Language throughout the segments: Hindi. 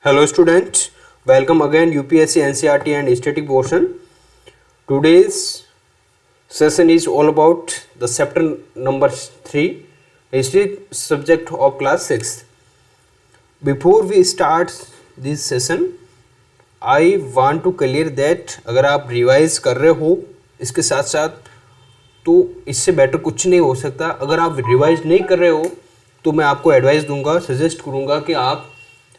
Hello students, welcome again UPSC NCERT and static portion. Today's session is all about the chapter number 3, history subject of class 6. Before we start this session, I want to clear that अगर आप रिवाइज कर रहे हो इसके साथ साथ तो इससे बेटर कुछ नहीं हो सकता. अगर आप रिवाइज नहीं कर रहे हो तो मैं आपको एडवाइस दूंगा, सजेस्ट करूंगा कि आप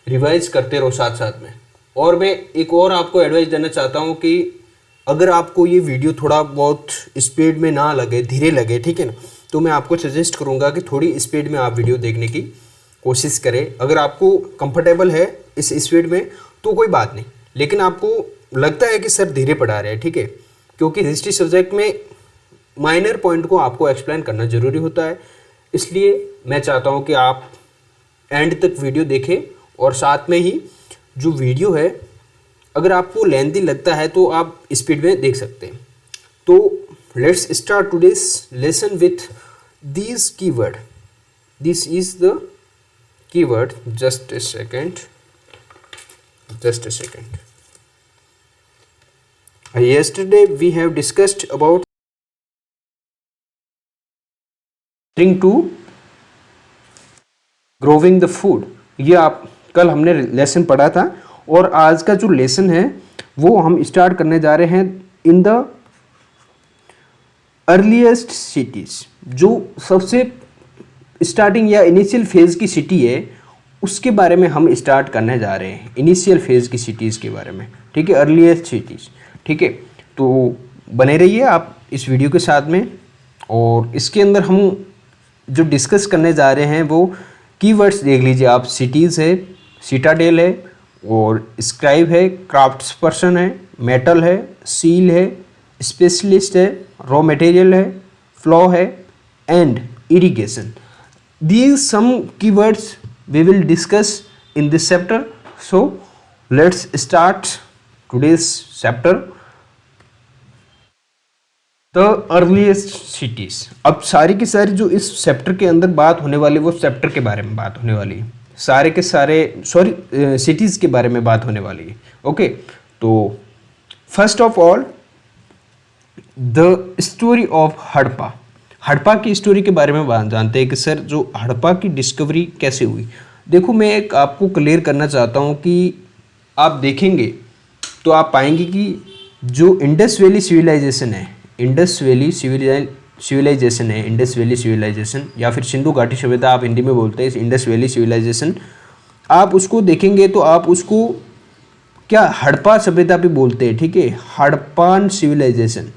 रिवाइज करते रहो साथ साथ में. और मैं एक और आपको एडवाइस देना चाहता हूँ कि अगर आपको ये वीडियो थोड़ा बहुत स्पीड में ना लगे, धीरे लगे, ठीक है ना, तो मैं आपको सजेस्ट करूँगा कि थोड़ी स्पीड में आप वीडियो देखने की कोशिश करें. अगर आपको कंफर्टेबल है इस स्पीड में तो कोई बात नहीं, लेकिन आपको लगता है कि सर धीरे पढ़ा रहे हैं, ठीक है, क्योंकि हिस्ट्री सब्जेक्ट में माइनर पॉइंट को आपको एक्सप्लेन करना ज़रूरी होता है. इसलिए मैं चाहता हूँ कि आप एंड तक वीडियो देखें और साथ में ही जो वीडियो है अगर आपको लेंथी लगता है तो आप स्पीड में देख सकते हैं. तो let's start today's lesson with this keyword. This is the keyword. Just a second. Yesterday we have discussed about to growing the food. ये आप कल हमने लेसन पढ़ा था और आज का जो लेसन है वो हम स्टार्ट करने जा रहे हैं इन द अर्लीस्ट सिटीज़. जो सबसे स्टार्टिंग या इनिशियल फेज़ की सिटी है उसके बारे में हम स्टार्ट करने जा रहे हैं, इनिशियल फेज़ की सिटीज़ के बारे में, ठीक है, अर्लीस्ट सिटीज़, ठीक है. तो बने रहिए आप इस वीडियो के साथ में. और इसके अंदर हम जो डिस्कस करने जा रहे हैं वो कीवर्ड्स देख लीजिए आप. सिटीज़ है, सिटाडेल है, और स्क्राइब है, क्राफ्ट्स पर्सन है, मेटल है, सील है, स्पेशलिस्ट है, रॉ मटेरियल है, फ्लॉ है, and irrigation. These some keywords we will discuss in this chapter. So let's start today's chapter the earliest cities. अब सारी की सारी जो इस चैप्टर के अंदर बात होने वाली वो चैप्टर के बारे में बात होने वाली है, सारे के सारे सिटीज़ के बारे में बात होने वाली है. ओके, तो first of all the story of Harappa. Harappa की स्टोरी के बारे में बात जानते हैं कि सर जो हड़प्पा की डिस्कवरी कैसे हुई. देखो, मैं एक आपको क्लियर करना चाहता हूँ कि आप देखेंगे तो आप पाएंगे कि जो इंडस वैली सिविलाइजेशन है, इंडस वैली सिविलाइजेशन या फिर सिंधु घाटी सभ्यता आप हिंदी में बोलते हैं, इंडस वैली सिविलाइजेशन, आप उसको देखेंगे तो आप उसको क्या हड़प्पा सभ्यता भी बोलते हैं, ठीक है, हड़प्पान सिविलाइजेशन.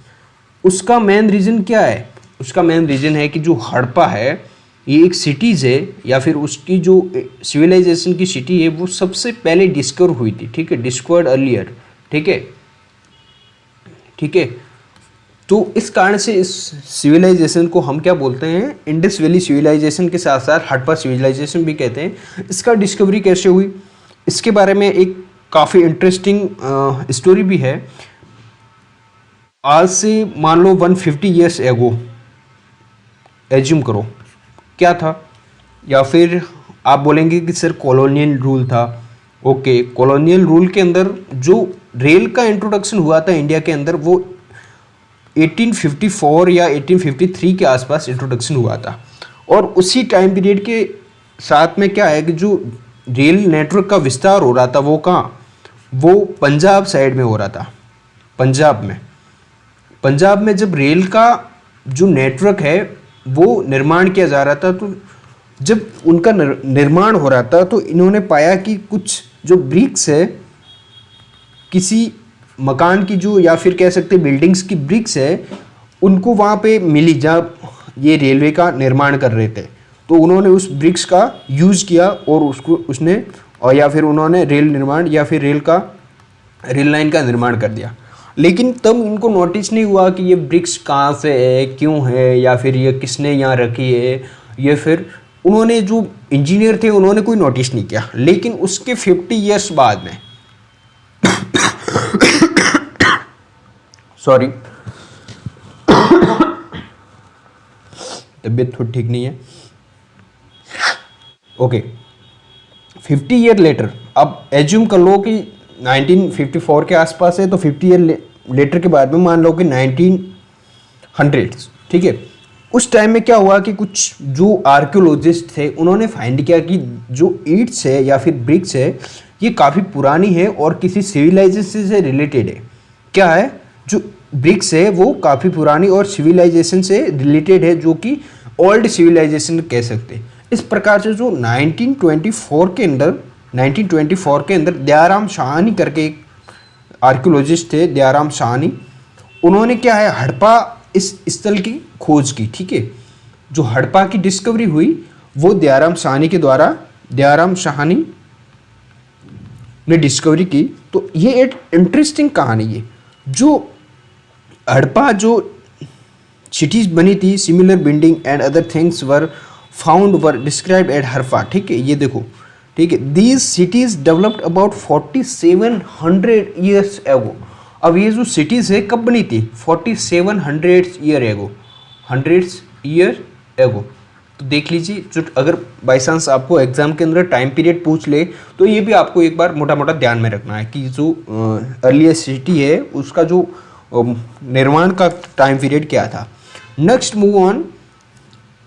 उसका मेन रीज़न क्या है? उसका मेन रीज़न है कि जो हड़प्पा है ये एक सिटीज़ है या फिर उसकी जो सिविलाइजेशन की सिटी है वो सबसे पहले डिस्कवर हुई थी, ठीक है, डिस्कवर्ड अर्लियर, ठीक है, ठीक है. तो इस कारण से इस सिविलाइजेशन को हम क्या बोलते हैं, इंडस वैली सिविलाइजेशन के साथ साथ हड़प्पा सिविलाइजेशन भी कहते हैं. इसका डिस्कवरी कैसे हुई इसके बारे में एक काफ़ी इंटरेस्टिंग स्टोरी भी है. आज से मान लो 150 ईयर्स एगो एज्यूम करो क्या था, या फिर आप बोलेंगे कि सर कॉलोनियल रूल था. ओके, कॉलोनियल रूल के अंदर जो रेल का इंट्रोडक्शन हुआ था इंडिया के अंदर वो 1854 या 1853 के आसपास इंट्रोडक्शन हुआ था. और उसी टाइम पीरियड के साथ में क्या है कि जो रेल नेटवर्क का विस्तार हो रहा था वो कहाँ, वो पंजाब साइड में हो रहा था. पंजाब में जब रेल का जो नेटवर्क है वो निर्माण किया जा रहा था, तो जब उनका निर्माण हो रहा था तो इन्होंने पाया कि कुछ जो ब्रिक्स है किसी मकान की, जो या फिर कह सकते बिल्डिंग्स की ब्रिक्स है, उनको वहाँ पे मिली जब ये रेलवे का निर्माण कर रहे थे. तो उन्होंने उस ब्रिक्स का यूज़ किया और उसने और या फिर उन्होंने रेल निर्माण या फिर रेल लाइन का निर्माण कर दिया. लेकिन तब इनको नोटिस नहीं हुआ कि ये ब्रिक्स कहाँ से है, क्यों है, या फिर ये किसने यहाँ रखी है, ये फिर उन्होंने जो इंजीनियर थे उन्होंने कोई नोटिस नहीं किया. लेकिन उसके 50 ईयर्स बाद में सॉरी तबीयत थोड़ी ठीक नहीं है. ओके, 50 ईयर लेटर, अब एज्यूम कर लो कि 1954 के आसपास है, तो 50 ईयर लेटर के बाद में मान लो कि 1900, ठीक है। उस टाइम में क्या हुआ कि कुछ जो आर्कियोलॉजिस्ट थे उन्होंने फाइंड किया कि जो ईंट्स है या फिर ब्रिक्स है ये काफ़ी पुरानी है और किसी सिविलाइजेशन से रिलेटेड है। क्या है, जो ब्रिक्स है वो काफ़ी पुरानी और सिविलाइजेशन से रिलेटेड है, जो कि ओल्ड सिविलाइजेशन कह सकते हैं। इस प्रकार से जो 1924 के अंदर दयाराम शाहनी करके एक आर्कियोलॉजिस्ट थे, दयाराम शाहनी, उन्होंने क्या है हड़प्पा इस स्थल की खोज की, ठीक है। जो हड़प्पा की डिस्कवरी हुई वो दयाराम शाहनी ने डिस्कवरी की। तो ये एक इंटरेस्टिंग कहानी है। जो हड़प्पा जो सिटीज बनी थी, similar building and other things were described at Harappa, ठीक है। ये देखो, ठीक है, these cities developed about 4700 years ago. अब ये जो सिटीज है कब बनी थी? 4700 ईयर एगो, 100 ईयर एगो। तो देख लीजिए, जो अगर बाई चांस आपको एग्जाम के अंदर टाइम पीरियड पूछ ले तो ये भी आपको एक बार मोटा मोटा ध्यान में रखना है कि जो अर्लीस्ट सिटी है उसका जो निर्माण का टाइम पीरियड क्या था। Next move on,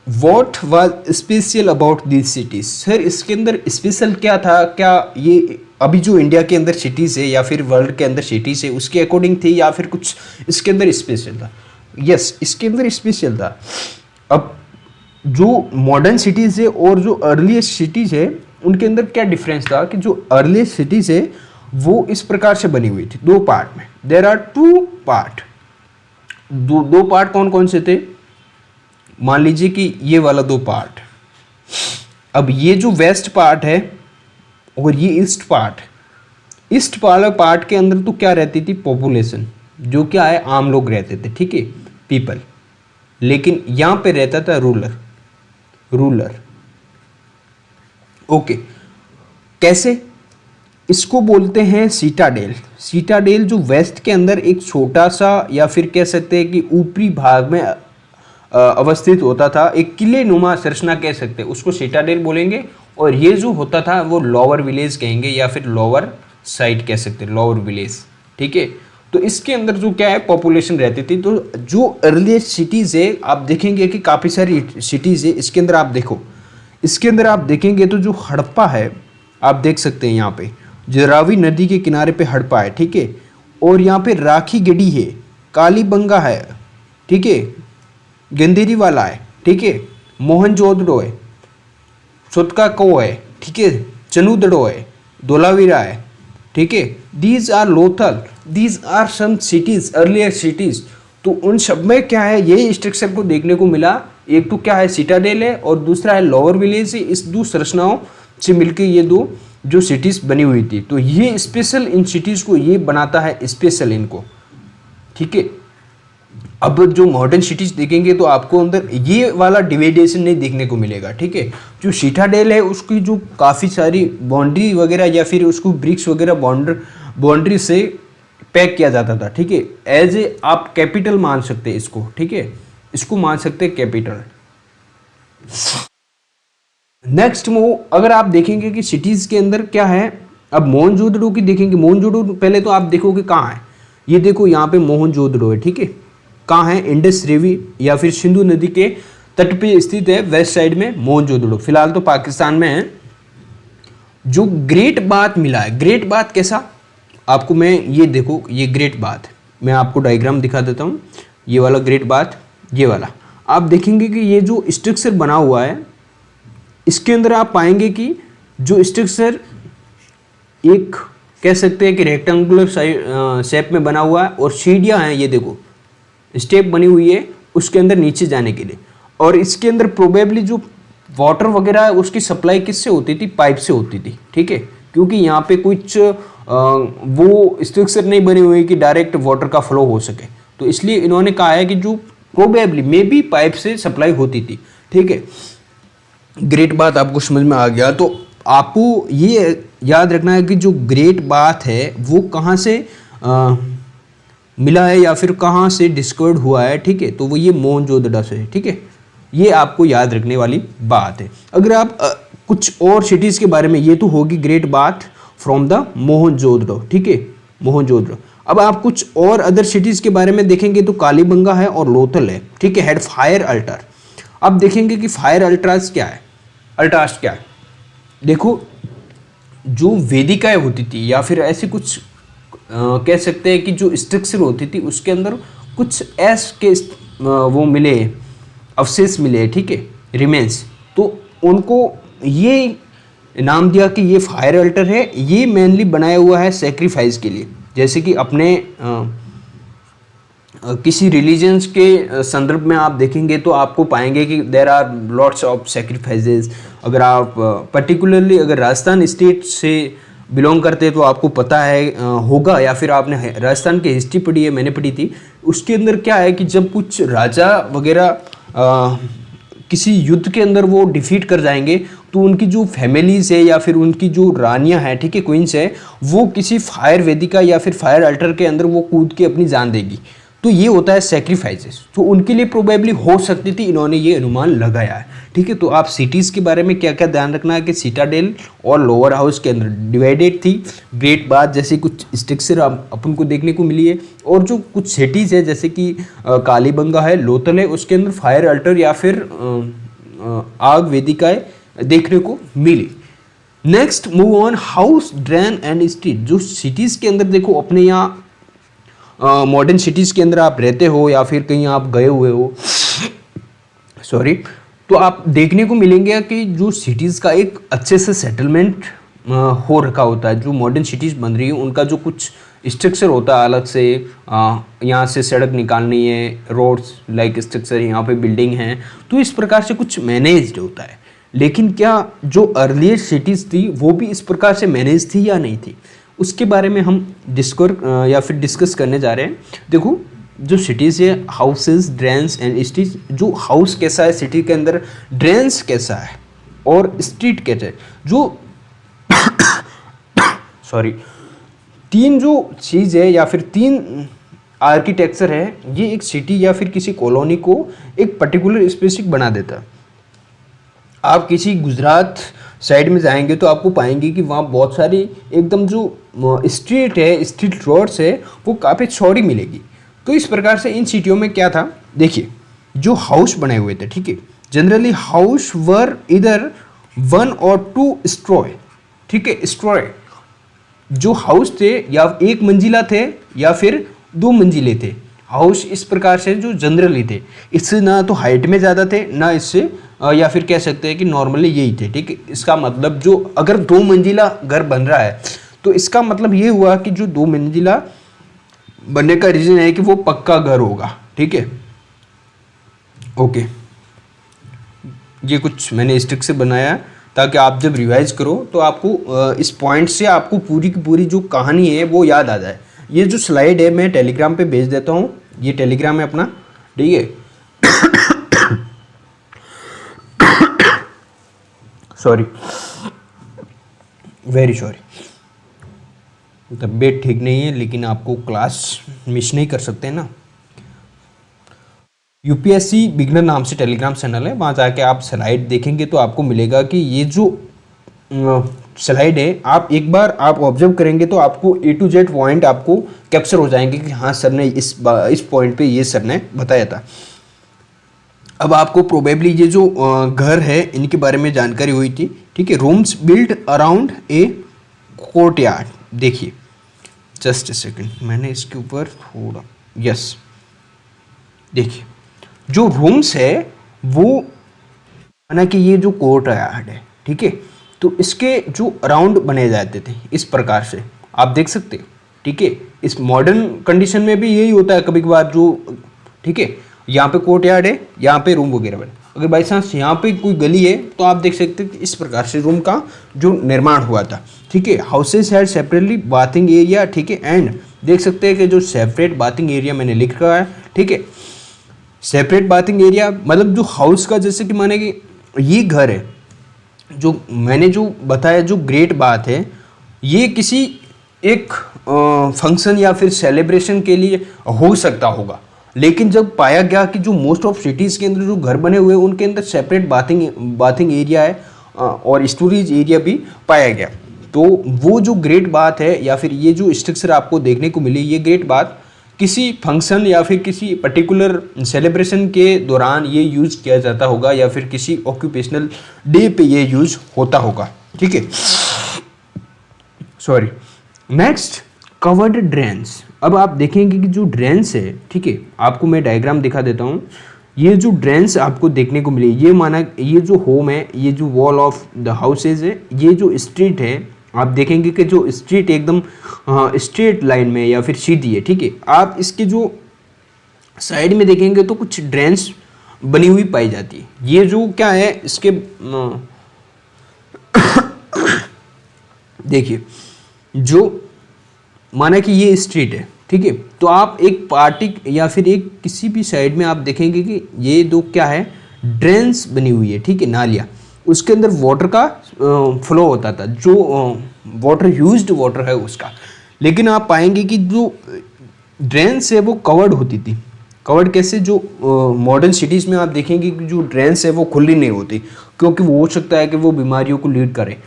what was special about this cities. Sir इसके अंदर स्पेशल क्या था? क्या ये अभी जो इंडिया के अंदर सिटीज़ है या फिर वर्ल्ड के अंदर सिटीज़ है उसके अकॉर्डिंग थी या फिर कुछ इसके अंदर स्पेशल था? यस, इसके अंदर स्पेशल था। अब जो मॉडर्न सिटीज़ है और जो अर्लीस्ट सिटीज़ है उनके अंदर क्या डिफरेंस था कि जो अर्लीस्ट सिटीज़ है वो इस प्रकार से बनी हुई थी, 2 पार्ट में। There are 2 part. दो पार्ट कौन कौन से थे? मान लीजिए कि ये वाला 2 पार्ट। अब ये जो वेस्ट पार्ट है और ये ईस्ट वाला पार्ट के अंदर तो क्या रहती थी? पॉपुलेशन, जो क्या है आम लोग रहते थे, ठीक है, पीपल। लेकिन यहां पे रहता था रूलर। ओके, कैसे? इसको बोलते हैं सीटाडेल जो वेस्ट के अंदर एक छोटा सा या फिर कह सकते हैं कि ऊपरी भाग में अवस्थित होता था, एक किले नुमा संरचना कह सकते हैं, उसको सीटाडेल बोलेंगे। और ये जो होता था वो लोअर विलेज कहेंगे या फिर लोअर साइड कह सकते हैं, लोअर विलेज, ठीक है। तो इसके अंदर जो क्या है पॉपुलेशन रहती थी। तो जो अर्लीस्ट सिटीज़ है आप देखेंगे कि काफ़ी सारी सिटीज़ है। इसके अंदर आप देखो, इसके अंदर आप देखेंगे तो जो हड़प्पा है आप देख सकते हैं, यहाँ पे जरावी नदी के किनारे पे हड़प्पा है, ठीक है। और यहाँ पे राखी गढ़ी है, कालीबंगा है, ठीक है, गंदेरी वाला है, ठीक है, मोहनजोदड़ो है, सुतका को है, ठीक है, चनूदड़ो है, धोलावीरा है, ठीक है। These are Lothal, these are some cities, earlier cities. तो उन सब में क्या है यही स्ट्रक्चर को देखने को मिला। एक तो क्या है सिटाडेल है और दूसरा है लोअर विलेज है। इस 2 संरचनाओं से मिलकर ये 2 जो सिटीज बनी हुई थी। तो ये स्पेशल इन सिटीज को ये बनाता है स्पेशल इनको, ठीक है। अब जो मॉडर्न सिटीज देखेंगे तो आपको अंदर ये वाला डिवाइडेशन नहीं देखने को मिलेगा, ठीक है। जो सीटाडेल है उसकी जो काफ़ी सारी बाउंड्री वगैरह या फिर उसको ब्रिक्स वगैरह बाउंड्री से पैक किया जाता था, ठीक है। एज ए आप कैपिटल मान सकते हैं इसको, ठीक है, इसको मान सकते हैं कैपिटल। नेक्स्ट मूव, अगर आप देखेंगे कि सिटीज के अंदर क्या है, अब मोहनजोदड़ो की देखेंगे। मोहनजोदड़ो पहले तो आप देखोगे कहाँ है, ये देखो यहाँ पे मोहनजोदड़ो है, ठीक है। कहाँ है? इंडस रेवी या फिर सिंधु नदी के तट पे स्थित है, वेस्ट साइड में मोहनजोदड़ो। फिलहाल तो पाकिस्तान में है। जो ग्रेट बाथ मिला है, ग्रेट बाथ कैसा आपको, मैं ये देखो, ये ग्रेट बाथ मैं आपको डायग्राम दिखा देता हूँ। ये वाला ग्रेट बाथ, ये वाला आप देखेंगे कि ये जो स्ट्रक्चर बना हुआ है इसके अंदर आप पाएंगे कि जो स्ट्रक्चर एक कह सकते हैं कि रेक्टेंगुलर शेप में बना हुआ है और सीढ़ियाँ हैं, ये देखो स्टेप बनी हुई है उसके अंदर नीचे जाने के लिए। और इसके अंदर प्रोबेबली जो वाटर वगैरह है उसकी सप्लाई किससे होती थी? पाइप से होती थी, ठीक है। क्योंकि यहाँ पे कुछ वो स्ट्रक्चर नहीं बनी हुई कि डायरेक्ट वाटर का फ्लो हो सके, तो इसलिए इन्होंने कहा है कि जो प्रोबेबली मे बी पाइप से सप्लाई होती थी, ठीक है। ग्रेट बाथ आपको समझ में आ गया। तो आपको ये याद रखना है कि जो ग्रेट बाथ है वो कहाँ से मिला है या फिर कहाँ से डिस्कवर्ड हुआ है, ठीक है। तो वो ये मोहनजोदड़ो से है, ठीक है। ये आपको याद रखने वाली बात है। अगर आप कुछ और सिटीज़ के बारे में, ये तो होगी great bath from the Mohenjodaro, ठीक है, मोहनजोदड़ो। अब आप कुछ और अदर सिटीज़ के बारे में देखेंगे तो कालीबंगा है और लोथल है, ठीक है, हैड फायर अल्टर। अब देखेंगे कि फायर अल्ट्रास क्या है, अल्ट्रास क्या है। देखो, जो वेदिकाएं होती थी या फिर ऐसे कुछ कह सकते हैं कि जो स्ट्रक्चर होती थी उसके अंदर कुछ ऐस के वो मिले, अवशेष मिले, ठीक है, रिमेन्स, तो उनको ये नाम दिया कि ये फायर अल्टर है। ये मेनली बनाया हुआ है सेक्रीफाइस के लिए, जैसे कि अपने किसी रिलीजन्स के संदर्भ में आप देखेंगे तो आपको पाएंगे कि there are lots of sacrifices. अगर आप पर्टिकुलरली अगर राजस्थान स्टेट से बिलोंग करते हैं तो आपको पता है होगा, या फिर आपने राजस्थान की हिस्ट्री पढ़ी है, मैंने पढ़ी थी, उसके अंदर क्या है कि जब कुछ राजा वगैरह किसी युद्ध के अंदर वो डिफीट कर जाएंगे तो उनकी जो फैमिलीज है या फिर उनकी जो रानियां हैं, ठीक है, क्वींस है, वो किसी फायर वेदिका या फिर फायर अल्टर के अंदर वो कूद के अपनी जान देगी। तो ये होता है सेक्रीफाइसेस। तो उनके लिए प्रोबेबली हो सकती थी, इन्होंने ये अनुमान लगाया है, ठीक है। तो आप सिटीज़ के बारे में क्या क्या ध्यान रखना है कि सिटाडेल और लोअर हाउस के अंदर डिवाइडेड थी, ग्रेट बाथ जैसे कुछ स्ट्रक्चर अपन को देखने को मिली है, और जो कुछ सिटीज़ है जैसे कि कालीबंगा है, लोथल है, उसके अंदर फायर अल्टर या फिर आग वेदिकाएँ देखने को मिली। Next move on house, drain and street. जो सिटीज़ के अंदर देखो, अपने यहाँ मॉडर्न सिटीज़ के अंदर आप रहते हो या फिर कहीं आप गए हुए हो, सॉरी, तो आप देखने को मिलेंगे कि जो सिटीज़ का एक अच्छे से सेटलमेंट हो रखा होता है। जो मॉडर्न सिटीज़ बन रही है उनका जो कुछ स्ट्रक्चर होता है अलग से, यहाँ से सड़क निकालनी है, रोड्स लाइक स्ट्रक्चर, यहाँ पे बिल्डिंग है, तो इस प्रकार से कुछ मैनेज्ड होता है। लेकिन क्या जो अर्लियर सिटीज़ थी वो भी इस प्रकार से मैनेज थी या नहीं थी, उसके बारे में हम डिस्कस करने जा रहे हैं। देखो, जो सिटीज़ है, हाउसेस, ड्रेन्स एंड स्ट्रीट। जो हाउस कैसा है सिटी के अंदर, ड्रेन्स कैसा है और स्ट्रीट कैसा है, जो सॉरी, तीन जो चीज़ है या फिर तीन आर्किटेक्चर है, ये एक सिटी या फिर किसी कॉलोनी को एक पर्टिकुलर स्पेसिफिक बना देता है। आप किसी गुजरात साइड में जाएंगे तो आपको पाएंगे कि वहाँ बहुत सारी एकदम जो स्ट्रीट है, स्ट्रीट रोड्स है, वो काफ़ी चौड़ी मिलेगी। तो इस प्रकार से इन सिटियों में क्या था, देखिए, जो हाउस बने हुए थे, ठीक है, जनरली हाउस वर इधर 1 और 2 स्ट्रॉय, ठीक है, स्ट्रॉय। जो हाउस थे या एक मंजिला थे या फिर 2 मंजिले थे। हाउस इस प्रकार से जो जनरली थे, इससे ना तो हाइट में ज़्यादा थे ना इससे या फिर कह सकते हैं कि नॉर्मली यही थे, ठीक है। इसका मतलब जो अगर 2 मंजिला घर बन रहा है तो इसका मतलब ये हुआ कि जो 2 मंजिला बनने का रीज़न है कि वो पक्का घर होगा, ठीक है, ओके। ये कुछ मैंने स्ट्रक्चर बनाया ताकि आप जब रिवाइज करो तो आपको इस पॉइंट से आपको पूरी की पूरी जो कहानी है वो याद आ जाए। ये जो स्लाइड है मैं टेलीग्राम पे भेज देता हूँ, ये टेलीग्राम है अपना, ठीक है। सॉरी, वेरी सॉरी, तबीयत ठीक नहीं है, लेकिन आपको क्लास मिस नहीं कर सकते ना। यूपीएससी बिगनर नाम से टेलीग्राम चैनल है, वहाँ जाके आप स्लाइड देखेंगे तो आपको मिलेगा कि ये जो स्लाइड है, आप एक बार आप ऑब्जर्व करेंगे तो आपको A to Z पॉइंट आपको कैप्चर हो जाएंगे कि हाँ सर ने इस पॉइंट पे ये सर ने बताया था। अब आपको प्रोबेबली ये जो घर है इनके बारे में जानकारी हुई थी, ठीक है। Rooms build around a courtyard. देखिए, जस्ट ए सेकंड, मैंने इसके ऊपर थोड़ा, यस, देखिए, जो रूम्स है वो माना कि ये जो कोर्टयार्ड है, ठीक है, तो इसके जो अराउंड बने जाते थे इस प्रकार से, आप देख सकते हो, ठीक है। इस मॉडर्न कंडीशन में भी यही होता है कभी कभार, जो, ठीक है, यहाँ पे कोर्टयार्ड है, यहाँ पे रूम वगैरह बने। अगर बाई चांस यहाँ पे कोई गली है तो आप देख सकते हैं कि इस प्रकार से रूम का जो निर्माण हुआ था, ठीक है। Houses had separately bathing area, ठीक है, एंड देख सकते हैं कि जो सेपरेट बाथिंग एरिया मैंने लिख रहा है, ठीक है। सेपरेट बाथिंग एरिया मतलब जो हाउस का, जैसे कि माने कि ये घर है, जो मैंने जो बताया जो ग्रेट बात है, ये किसी एक फंक्शन या फिर सेलिब्रेशन के लिए हो सकता होगा। लेकिन जब पाया गया कि जो मोस्ट ऑफ सिटीज़ के अंदर जो घर बने हुए हैं उनके अंदर सेपरेट बाथिंग एरिया है, और स्टोरेज एरिया भी पाया गया। तो वो जो ग्रेट बात है या फिर ये जो स्ट्रक्चर आपको देखने को मिली, ये ग्रेट बात किसी फंक्शन या फिर किसी पर्टिकुलर सेलिब्रेशन के दौरान ये यूज किया जाता होगा या फिर किसी ऑक्यूपेशनल डे पे ये यूज होता होगा, ठीक है। सॉरी। Next, covered drains. अब आप देखेंगे कि जो ड्रेन्स है, ठीक है, आपको मैं डायग्राम दिखा देता हूँ। ये जो ड्रेन्स आपको देखने को मिले, ये माना ये जो होम है, ये जो वॉल ऑफ द हाउसेज है, ये जो स्ट्रीट है, आप देखेंगे कि जो स्ट्रीट एकदम स्ट्रेट लाइन में या फिर सीधी है, ठीक है। आप इसके जो साइड में देखेंगे तो कुछ ड्रेन्स बनी हुई पाई जाती है। ये जो क्या है इसके देखिए, जो माना कि ये स्ट्रीट है, ठीक है, तो आप एक पार्टी या फिर एक किसी भी साइड में आप देखेंगे कि ये दो क्या है, ड्रेन्स बनी हुई है, ठीक है, नालियाँ। उसके अंदर वाटर का फ्लो होता था, जो वाटर यूज्ड वाटर है उसका। लेकिन आप पाएंगे कि जो ड्रेन्स है वो कवर्ड होती थी। कवर्ड कैसे, जो मॉडर्न सिटीज़ में आप देखेंगे कि जो ड्रेन्स है वो खुली नहीं होती, क्योंकि वो हो सकता है कि वो बीमारियों को लीड करे।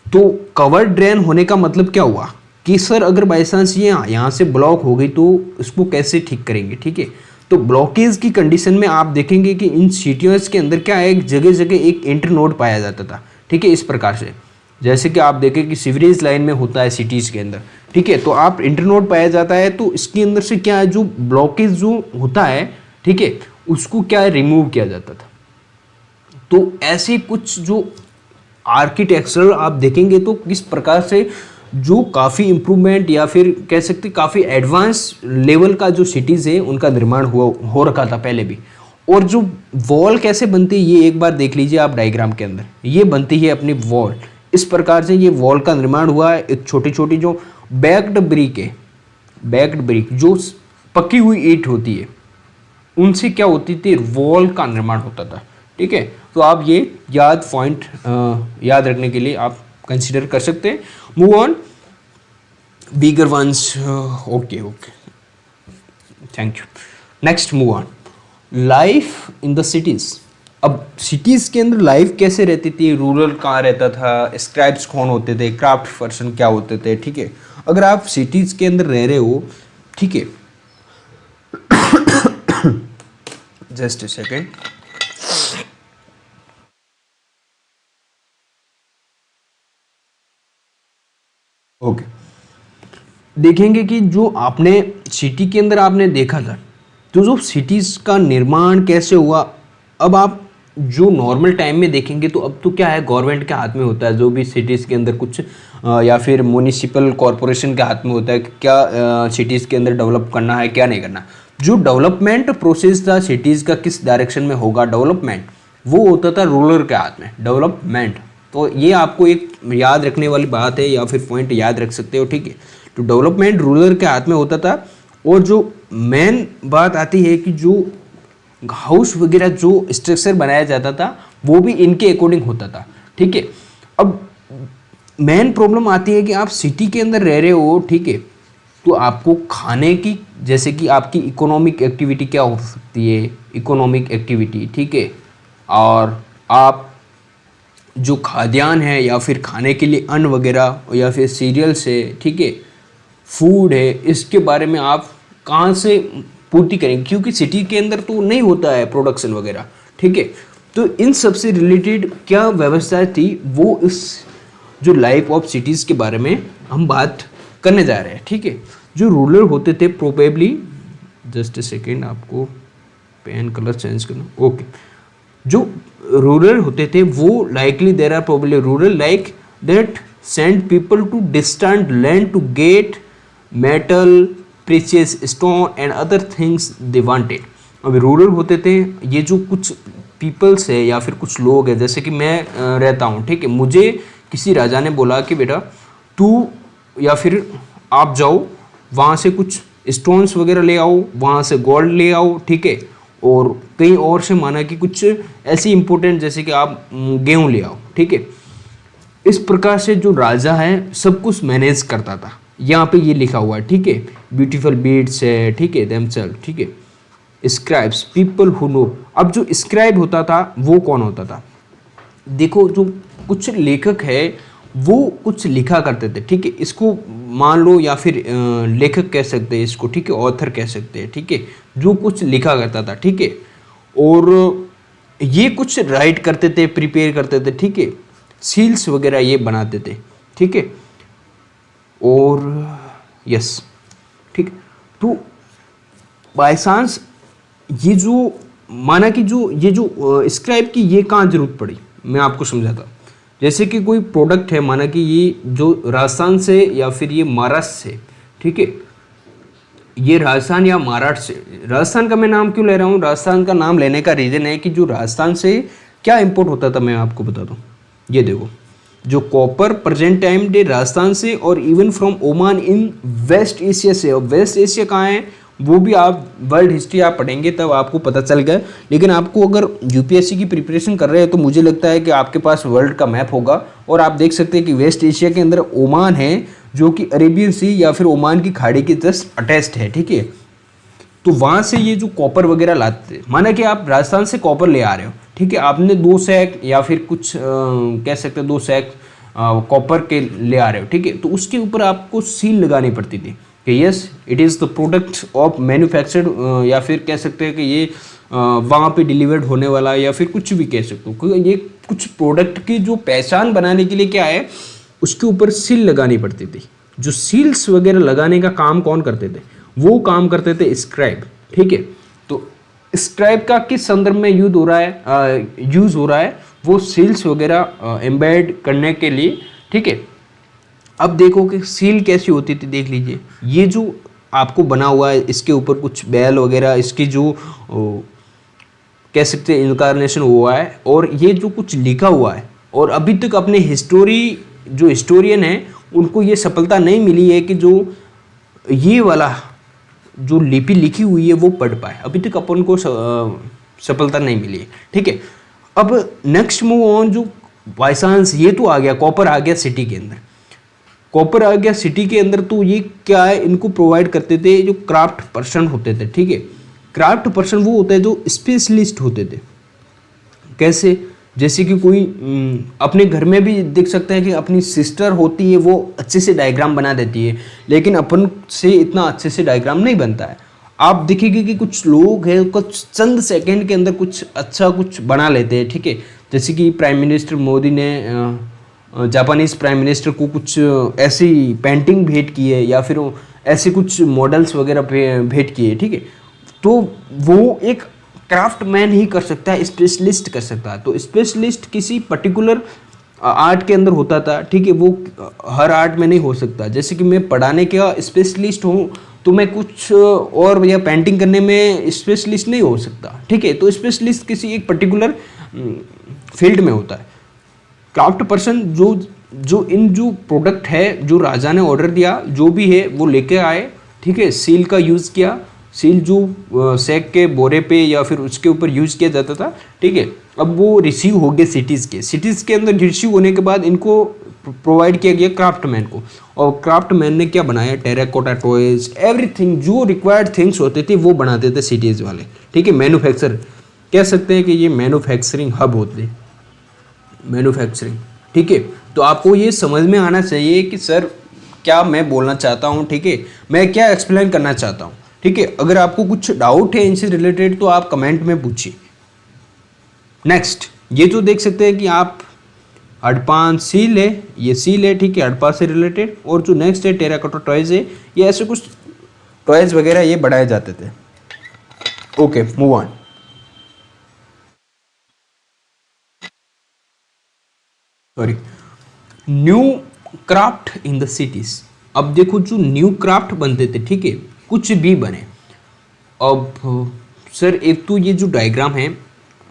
तो कवर्ड ड्रेन होने का मतलब क्या हुआ कि सर अगर बाई चांस ये यहाँ से ब्लॉक हो गई तो इसको कैसे ठीक करेंगे, ठीक है। तो ब्लॉकेज की कंडीशन में आप देखेंगे कि इन सिटीज के अंदर क्या है, एक जगह जगह एक इंटर नोड पाया जाता था, ठीक है, इस प्रकार से। जैसे कि आप देखें कि सीवरेज लाइन में होता है सिटीज़ के अंदर, ठीक है, तो आप इंटर नोड पाया जाता है, तो इसके अंदर से क्या है, जो ब्लॉकेज जो होता है, ठीक है, उसको क्या है, रिमूव किया जाता था। तो ऐसे कुछ जो आर्किटेक्चर आप देखेंगे तो किस प्रकार से जो काफ़ी इम्प्रूवमेंट या फिर कह सकते काफ़ी एडवांस लेवल का जो सिटीज़ है उनका निर्माण हो रखा था पहले भी। और जो वॉल कैसे बनती है ये एक बार देख लीजिए आप डायग्राम के अंदर, ये बनती है अपनी वॉल। इस प्रकार से ये वॉल का निर्माण हुआ है। एक छोटी छोटी जो बैक्ड ब्रिक है, बैक्ड ब्रिक जो पकी हुई ईंट होती है, उनसे क्या होती थी, वॉल का निर्माण होता था, ठीक है। तो आप ये पॉइंट याद रखने के लिए आप कंसिडर कर सकते हैं। Move on, bigger ones, okay okay, thank you. Next move on, life in the cities. अब सिटीज़ के अंदर लाइफ कैसे रहती थी, रूरल कहाँ रहता था, स्क्राइब्स कौन होते थे, क्राफ्ट पर्सन क्या होते थे, ठीक है। अगर आप सिटीज़ के अंदर रह रहे हो, ठीक है, जस्ट ए सेकेंड, ओके, देखेंगे कि जो आपने सिटी के अंदर आपने देखा था, तो जो सिटीज़ का निर्माण कैसे हुआ। अब आप जो नॉर्मल टाइम में देखेंगे तो अब तो क्या है, गवर्नमेंट के हाथ में होता है, जो भी सिटीज़ के अंदर कुछ या फिर म्यूनिसिपल कॉरपोरेशन के हाथ में होता है कि क्या सिटीज़ के अंदर डेवलप करना है, क्या नहीं करना। जो डेवलपमेंट प्रोसेस था सिटीज़ का, किस डायरेक्शन में होगा डेवलपमेंट, वो होता था रूरल के हाथ में, डेवलपमेंट। तो ये आपको एक याद रखने वाली बात है या फिर पॉइंट याद रख सकते हो, ठीक है। तो डेवलपमेंट रूरल के हाथ में होता था। और जो मेन बात आती है कि जो हाउस वगैरह जो स्ट्रक्चर बनाया जाता था वो भी इनके अकॉर्डिंग होता था, ठीक है। अब मेन प्रॉब्लम आती है कि आप सिटी के अंदर रह रहे हो, ठीक है, तो आपको खाने की, जैसे कि आपकी इकोनॉमिक एक्टिविटी क्या हो सकती है, इकोनॉमिक एक्टिविटी, ठीक है, और आप जो खाद्यान्न है या फिर खाने के लिए अन्न वगैरह या फिर सीरियल्स है, ठीक है, फूड है, इसके बारे में आप कहाँ से पूर्ति करेंगे, क्योंकि सिटी के अंदर तो नहीं होता है प्रोडक्शन वगैरह, ठीक है। तो इन सब से रिलेटेड क्या व्यवस्था थी, वो इस जो लाइफ ऑफ सिटीज़ के बारे में हम बात करने जा रहे हैं, ठीक है। जो रूरल होते थे प्रोबेबली, जस्ट ए सेकेंड, आपको पेन कलर चेंज करना, ओके। जो रूरल होते थे वो likely there are probably rural like that send people to distant land to get metal, precious stone and other things they wanted. अब रूरल होते थे, ये जो कुछ पीपल्स है या फिर कुछ लोग हैं, जैसे कि मैं रहता हूँ, ठीक है, मुझे किसी राजा ने बोला कि बेटा तू या फिर आप जाओ वहाँ से कुछ स्टोन्स वगैरह ले आओ, वहाँ से गोल्ड ले आओ, ठीक है, और कहीं और से माना कि कुछ ऐसी इंपॉर्टेंट जैसे कि आप गेहूँ ले आओ, ठीक है। इस प्रकार से जो राजा है सब कुछ मैनेज करता था। यहाँ पे ये लिखा हुआ है, ठीक है, ब्यूटीफुल बीड्स है, ठीक है, देमसेल्फ, ठीक है, स्क्राइब्स, पीपल हु नो। अब जो स्क्राइब होता था वो कौन होता था, देखो जो कुछ लेखक है वो कुछ लिखा करते थे, ठीक है, इसको मान लो या फिर लेखक कह सकते हैं इसको, ठीक है, ऑथर कह सकते हैं, ठीक है, जो कुछ लिखा करता था, ठीक है, और ये कुछ राइट करते थे, प्रिपेयर करते थे, ठीक है, सील्स वगैरह ये बनाते थे, ठीक है, और यस, ठीक। तो बाय चांस ये जो माना कि जो ये जो स्क्राइब की ये कहाँ जरूरत पड़ी, मैं आपको समझाता हूँ। जैसे कि कोई प्रोडक्ट है, माना कि ये जो राजस्थान से या फिर ये महाराष्ट्र से, ठीक है, ये राजस्थान या महाराष्ट्र से, राजस्थान का मैं नाम क्यों ले रहा हूँ, राजस्थान का नाम लेने का रीज़न है कि जो राजस्थान से क्या इंपोर्ट होता था मैं आपको बता दूँ। ये देखो जो copper present time day Rajasthan से और even from Oman in West Asia से, और वेस्ट एशिया कहाँ है वो भी आप वर्ल्ड हिस्ट्री आप पढ़ेंगे तब आपको पता चल गया। लेकिन आपको अगर यूपीएससी की प्रिपरेशन कर रहे हैं तो मुझे लगता है कि आपके पास वर्ल्ड का मैप होगा, और आप देख सकते हैं कि वेस्ट एशिया के अंदर ओमान है जो कि अरेबियन सी या फिर ओमान की खाड़ी के जस्ट अटैच्ड है, ठीक है। तो वहाँ से ये जो कॉपर वगैरह लाते थे, माना कि आप राजस्थान से कॉपर ले आ रहे हो, ठीक है, आपने 2 सैक या फिर कुछ कह सकते हैं 2 सैक कॉपर के ले आ रहे हो, ठीक है, तो उसके ऊपर आपको सील लगानी पड़ती थी कि yes it is the product of manufactured, या फिर कह सकते हैं कि ये वहाँ पे डिलीवर्ड होने वाला, या फिर कुछ भी कह सकते हो, क्योंकि ये कुछ प्रोडक्ट की जो पहचान बनाने के लिए क्या है उसके ऊपर सील लगानी पड़ती थी। जो सील्स वगैरह लगाने का काम कौन करते थे, वो काम करते थे स्क्राइब, ठीक है। तो स्क्राइब का किस संदर्भ में यूज हो रहा है वो सील्स वगैरह एम्बेड करने के लिए, ठीक है। अब देखो कि सील कैसी होती थी, देख लीजिए ये जो आपको बना हुआ है इसके ऊपर कुछ बैल वगैरह इसकी जो कह सकते हैं इनकारनेशन हुआ है, और ये जो कुछ लिखा हुआ है, और अभी तक अपने जो हिस्टोरियन है उनको ये सफलता नहीं मिली है कि जो ये वाला जो लिपि लिखी हुई है वो पढ़ पाए, अभी तक अपन को सफलता नहीं मिली है, ठीक है। अब नेक्स्ट मूव ऑन, जो बाय चांस ये तो आ गया, कॉपर आ गया सिटी के अंदर, कॉपर आ गया सिटी के अंदर, तो ये क्या है, इनको प्रोवाइड करते थे जो क्राफ्ट पर्सन होते थे, ठीक है। क्राफ्ट पर्सन वो होता है जो स्पेशलिस्ट होते थे। कैसे, जैसे कि कोई अपने घर में भी देख सकते हैं कि अपनी सिस्टर होती है वो अच्छे से डायग्राम बना देती है, लेकिन अपन से इतना अच्छे से डायग्राम नहीं बनता है। आप देखेंगे कि कुछ लोग हैं कुछ चंद सेकंड के अंदर कुछ अच्छा कुछ बना लेते हैं, ठीक है। जैसे कि प्राइम मिनिस्टर मोदी ने जापानीज प्राइम मिनिस्टर को कुछ ऐसी पेंटिंग भेंट की है, या फिर ऐसे कुछ मॉडल्स वगैरह भेंट किए, ठीक है। तो वो एक क्राफ्टमैन ही कर सकता है, स्पेशलिस्ट कर सकता है। तो स्पेशलिस्ट किसी पर्टिकुलर आर्ट के अंदर होता था, ठीक है, वो हर आर्ट में नहीं हो सकता। जैसे कि मैं पढ़ाने का स्पेशलिस्ट हूँ तो मैं कुछ और या पेंटिंग करने में स्पेशलिस्ट नहीं हो सकता, ठीक है। तो स्पेशलिस्ट किसी एक पर्टिकुलर फील्ड में होता है। क्राफ्ट पर्सन जो प्रोडक्ट है जो राजा ने ऑर्डर दिया जो भी है वो लेके आए, ठीक है, सील का यूज़ किया, सील जो सैक के बोरे पे या फिर उसके ऊपर यूज किया जाता था, ठीक है। अब वो रिसीव हो गए सिटीज़ के अंदर रिसीव होने के बाद इनको प्रोवाइड किया गया क्राफ्टमैन को, और क्राफ्टमैन ने क्या बनाया, टेराकोटा टॉयज, एवरीथिंग जो रिक्वायर्ड थिंग्स होते थे वो बनाते थे सिटीज़ वाले, ठीक है। मैन्युफैक्चर कह सकते हैं कि ये मैन्युफैक्चरिंग हब होते, मैन्युफैक्चरिंग, ठीक है। तो आपको ये समझ में आना चाहिए कि सर क्या मैं बोलना चाहता हूँ, ठीक है, मैं क्या एक्सप्लेन करना चाहता हूँ, ठीक है। अगर आपको कुछ डाउट है इनसे रिलेटेड तो आप कमेंट में पूछिए। नेक्स्ट ये जो देख सकते हैं कि आप हड़प्पा सील है, ये सील है, ठीक है, हड़प्पा से रिलेटेड। और जो नेक्स्ट है टेराकोटा टॉयज है, ये ऐसे कुछ टॉयज वगैरह ये बनाए जाते थे। Okay, move on. Sorry, new craft in the cities. अब देखो जो न्यू क्राफ्ट बनते थे, ठीक है, कुछ भी बने। अब सर एक तो ये जो डायग्राम है,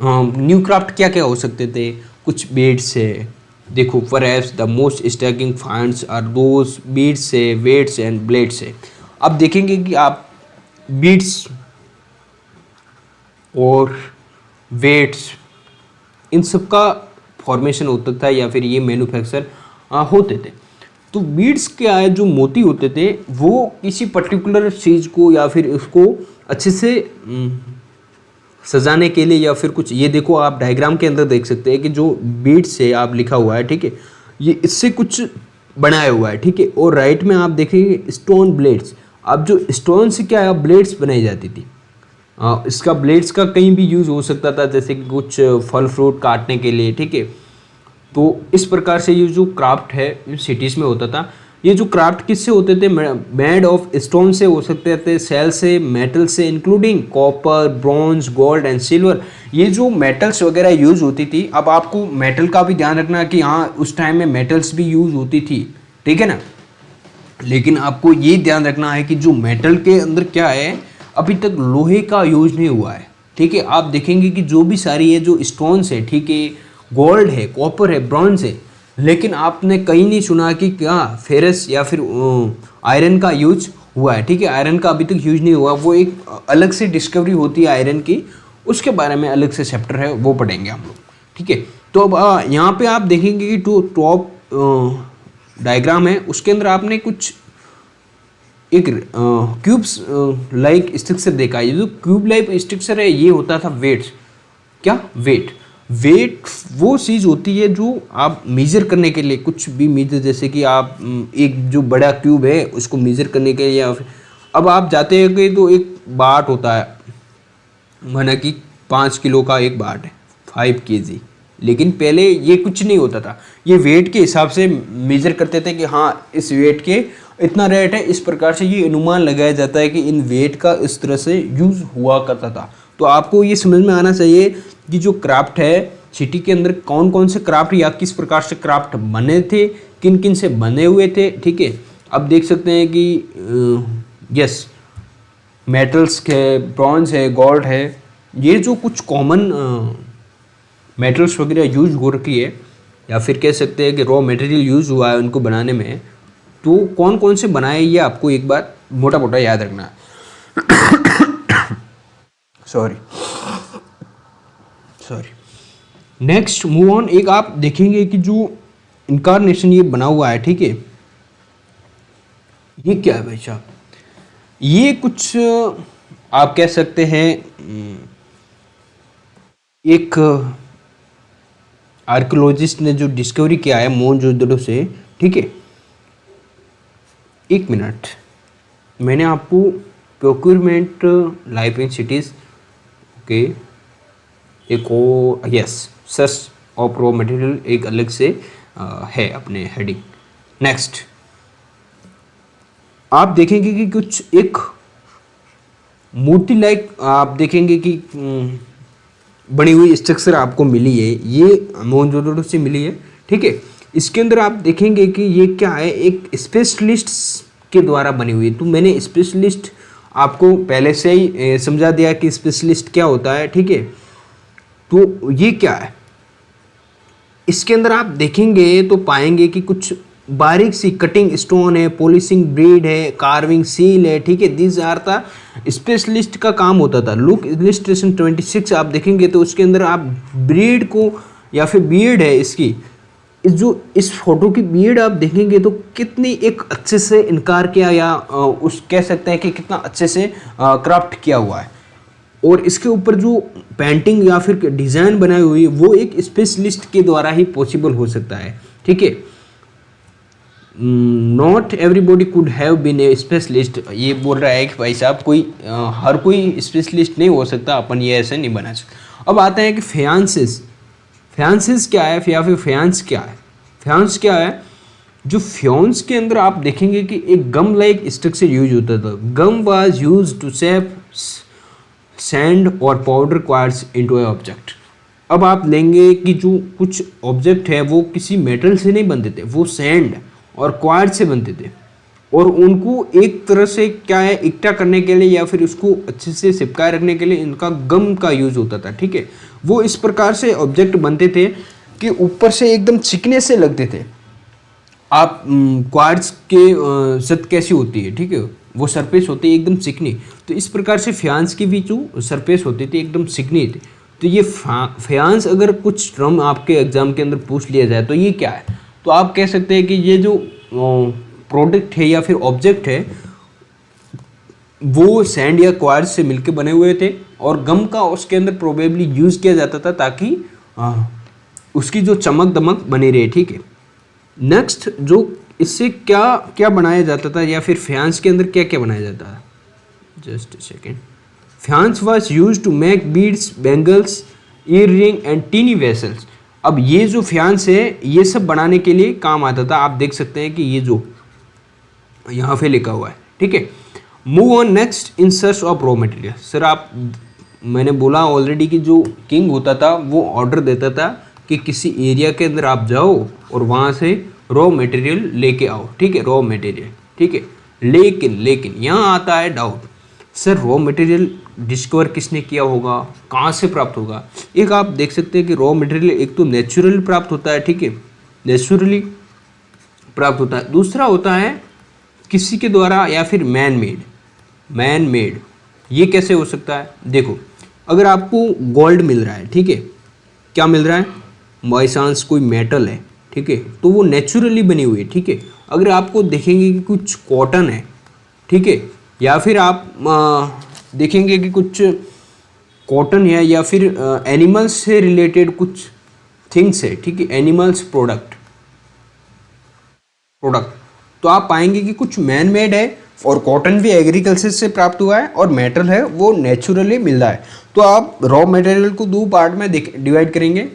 न्यू क्राफ्ट क्या क्या हो सकते थे, कुछ बेड्स है, देखो perhaps the most striking finds are those beads है, वेट्स एंड ब्लेड्स है। अब देखेंगे कि आप बीड्स और वेट्स इन सब का फॉर्मेशन होता था या फिर ये मैन्युफैक्चर होते थे। तो बीड्स क्या है, जो मोती होते थे वो किसी पर्टिकुलर चीज़ को या फिर उसको अच्छे से सजाने के लिए या फिर कुछ, ये देखो आप डायग्राम के अंदर देख सकते हैं कि जो बीड्स से आप लिखा हुआ है, ठीक है, ये इससे कुछ बनाया हुआ है, ठीक है। और राइट में आप देखेंगे स्टोन ब्लेड्स। अब जो स्टोन से क्या है, ब्लेड्स बनाई जाती थी। इसका ब्लेड्स का कहीं भी यूज़ हो सकता था, जैसे कि कुछ फल फ्रूट काटने के लिए, ठीक है। तो इस प्रकार से ये जो क्राफ्ट है सिटीज़ में होता था। ये जो क्राफ्ट किससे होते थे, मेड ऑफ स्टोन से हो सकते थे, सेल से, मेटल से, including copper, bronze, gold and silver. ये जो मेटल्स वगैरह यूज़ होती थी। अब आपको मेटल का भी ध्यान रखना कि हाँ उस टाइम में मेटल्स भी यूज़ होती थी, ठीक है ना। लेकिन आपको ये ध्यान रखना है कि जो मेटल के अंदर क्या है, अभी तक लोहे का यूज नहीं हुआ है, ठीक है। आप देखेंगे कि जो भी सारी है जो स्टोन्स है, ठीक है, गोल्ड है, कॉपर है, ब्रॉन्ज है, लेकिन आपने कहीं नहीं सुना कि क्या फेरस या फिर आयरन का यूज हुआ है, ठीक है। आयरन का अभी तक यूज नहीं हुआ, वो एक अलग से डिस्कवरी होती है आयरन की, उसके बारे में अलग से चैप्टर है, वो पढ़ेंगे हम लोग, ठीक है। तो अब यहाँ पे आप देखेंगे कि जो टॉप डायग्राम है उसके अंदर आपने कुछ एक क्यूब्स लाइक स्ट्रक्चर देखा है। ये जो क्यूब लाइक स्ट्रक्चर है ये होता था वेट्स। क्या वेट, वेट वो चीज़ होती है जो आप मेजर करने के लिए कुछ भी मेजर, जैसे कि आप एक जो बड़ा क्यूब है उसको मेजर करने के लिए, अब आप जाते हैं कि तो एक बाट होता है, माना कि 5 किलो का एक बाट है, 5 kg। लेकिन पहले ये कुछ नहीं होता था, ये वेट के हिसाब से मेजर करते थे कि हाँ इस वेट के इतना रेट है। इस प्रकार से ये अनुमान लगाया जाता है कि इन वेट का इस तरह से यूज़ हुआ करता था। तो आपको ये समझ में आना चाहिए कि जो क्राफ्ट है सिटी के अंदर कौन कौन से क्राफ्ट या किस प्रकार से क्राफ्ट बने थे, किन किन से बने हुए थे, ठीक है। अब देख सकते हैं कि यस मेटल्स है, ब्रॉन्ज है, गोल्ड है, ये जो कुछ कॉमन मेटल्स वगैरह यूज हो रखी है, या फिर कह सकते हैं कि रॉ मटेरियल यूज़ हुआ है उनको बनाने में। तो कौन कौन से बनाए ये आपको एक बार मोटा मोटा याद रखना है। सॉरी। Next move on. एक आप देखेंगे कि जो इनकारनेशन ये बना हुआ है, ठीक है, ये क्या है भाई साहब, ये कुछ आप कह सकते हैं एक आर्कियोलॉजिस्ट ने जो डिस्कवरी किया है मोहनजोदड़ो से, ठीक है। एक मिनट, मैंने आपको procurement life in cities okay एक और yes search of raw material एक अलग से है अपने हेडिंग। नेक्स्ट आप देखेंगे कि कुछ एक मूर्ति लाइक आप देखेंगे कि बनी हुई स्ट्रक्चर आपको मिली है, ये मोहनजोदड़ो से मिली है, ठीक है। इसके अंदर आप देखेंगे कि ये क्या है, एक स्पेशलिस्ट के द्वारा बनी हुई है। तो मैंने स्पेशलिस्ट आपको पहले से ही समझा दिया कि स्पेशलिस्ट क्या होता है, ठीक है। तो ये क्या है, इसके अंदर आप देखेंगे तो पाएंगे कि कुछ बारीक सी कटिंग स्टोन है, पॉलिशिंग ब्रीड है, कार्विंग सील है, ठीक है। दिस आर द स्पेशलिस्ट का काम होता था। लुक इलिस्ट्रेशन 26 आप देखेंगे तो उसके अंदर आप ब्रीड को या फिर बीड है इसकी, जो इस फोटो की बीड आप देखेंगे तो कितनी एक अच्छे से इनकार किया या उस कह सकते हैं कि कितना अच्छे से क्राफ्ट किया हुआ है। और इसके ऊपर जो पेंटिंग या फिर डिज़ाइन बनाई हुई है वो एक स्पेशलिस्ट के द्वारा ही पॉसिबल हो सकता है, ठीक है। Not everybody could have been a specialist, ये बोल रहा है कि भाई साहब कोई हर कोई स्पेशलिस्ट नहीं हो सकता, अपन ये ऐसे नहीं बना सकते। अब आते हैं कि फियांसेस, फियांसेस क्या है या फिर फियांस क्या है। फियांस क्या है, जो फियांस के अंदर आप देखेंगे कि एक गम लाइक स्ट्रक्चर यूज होता था। Gum was use to shape sand और powder quartz into a object. अब आप लेंगे कि जो कुछ ऑब्जेक्ट है वो किसी मेटल से नहीं बनते थे, वो सैंड और क्वार्ट्स से बनते थे, और उनको एक तरह से क्या है इकट्ठा करने के लिए या फिर उसको अच्छे से चिपकाए रखने के लिए इनका गम का यूज होता था, ठीक है। वो इस प्रकार से ऑब्जेक्ट बनते थे कि ऊपर से एकदम चिकने से लगते थे। आप क्वार्ट्स के सत कैसी होती है, ठीक है, वो सरफेस होती है एकदम चिकनी, तो इस प्रकार से फियांस की भी जो सरफेस होती थी एकदम चिकनी थी। तो ये फियांस अगर कुछ टर्म आपके एग्जाम के अंदर पूछ लिया जाए तो ये क्या है, तो आप कह सकते हैं कि ये जो प्रोडक्ट है या फिर ऑब्जेक्ट है वो सैंड या क्वार्ट्ज से मिलकर बने हुए थे, और गम का उसके अंदर प्रोबेबली यूज़ किया जाता था ताकि उसकी जो चमक दमक बनी रहे। ठीक है, नेक्स्ट जो इससे क्या क्या बनाया जाता था, या फिर फ्यांस के अंदर क्या क्या बनाया जाता है, just a second. Faience was used to make beads, bangles, earring and tiny vessels. अब ये जो फ्यांस है ये सब बनाने के लिए काम आता था। आप देख सकते हैं कि ये जो यहाँ पे लिखा हुआ है। ठीक है, move on next in search of raw material. Sir आप, मैंने बोला ऑलरेडी कि जो किंग होता था वो ऑर्डर देता था कि किसी एरिया के अंदर आप जाओ और वहाँ से रॉ मटेरियल लेके आओ। ठीक है, रॉ मटेरियल। ठीक है, लेकिन यहाँ आता है doubt, sir raw material discover किसने किया होगा, कहाँ से प्राप्त होगा। एक आप देख सकते हैं कि रॉ मटेरियल एक तो नेचुरल प्राप्त होता है। ठीक है, नेचुरली प्राप्त होता है। दूसरा होता है किसी के द्वारा या फिर मैन मेड। ये कैसे हो सकता है, देखो अगर आपको गोल्ड मिल रहा है, ठीक है, क्या मिल रहा है, बाई चांस कोई मेटल है, ठीक है, तो वो नेचुरली बनी हुई है। ठीक है, अगर आपको देखेंगे कि कुछ कॉटन है, ठीक है, या फिर आप देखेंगे कि कुछ कॉटन है या फिर एनिमल्स से रिलेटेड कुछ थिंग्स है, ठीक है, एनिमल्स प्रोडक्ट, तो आप पाएंगे कि कुछ मैन मेड है, और कॉटन भी एग्रीकल्चर से प्राप्त हुआ है, और मेटल है वो नेचुरली मिल रहा है। तो आप रॉ मटेरियल को दो पार्ट में डिवाइड करेंगे।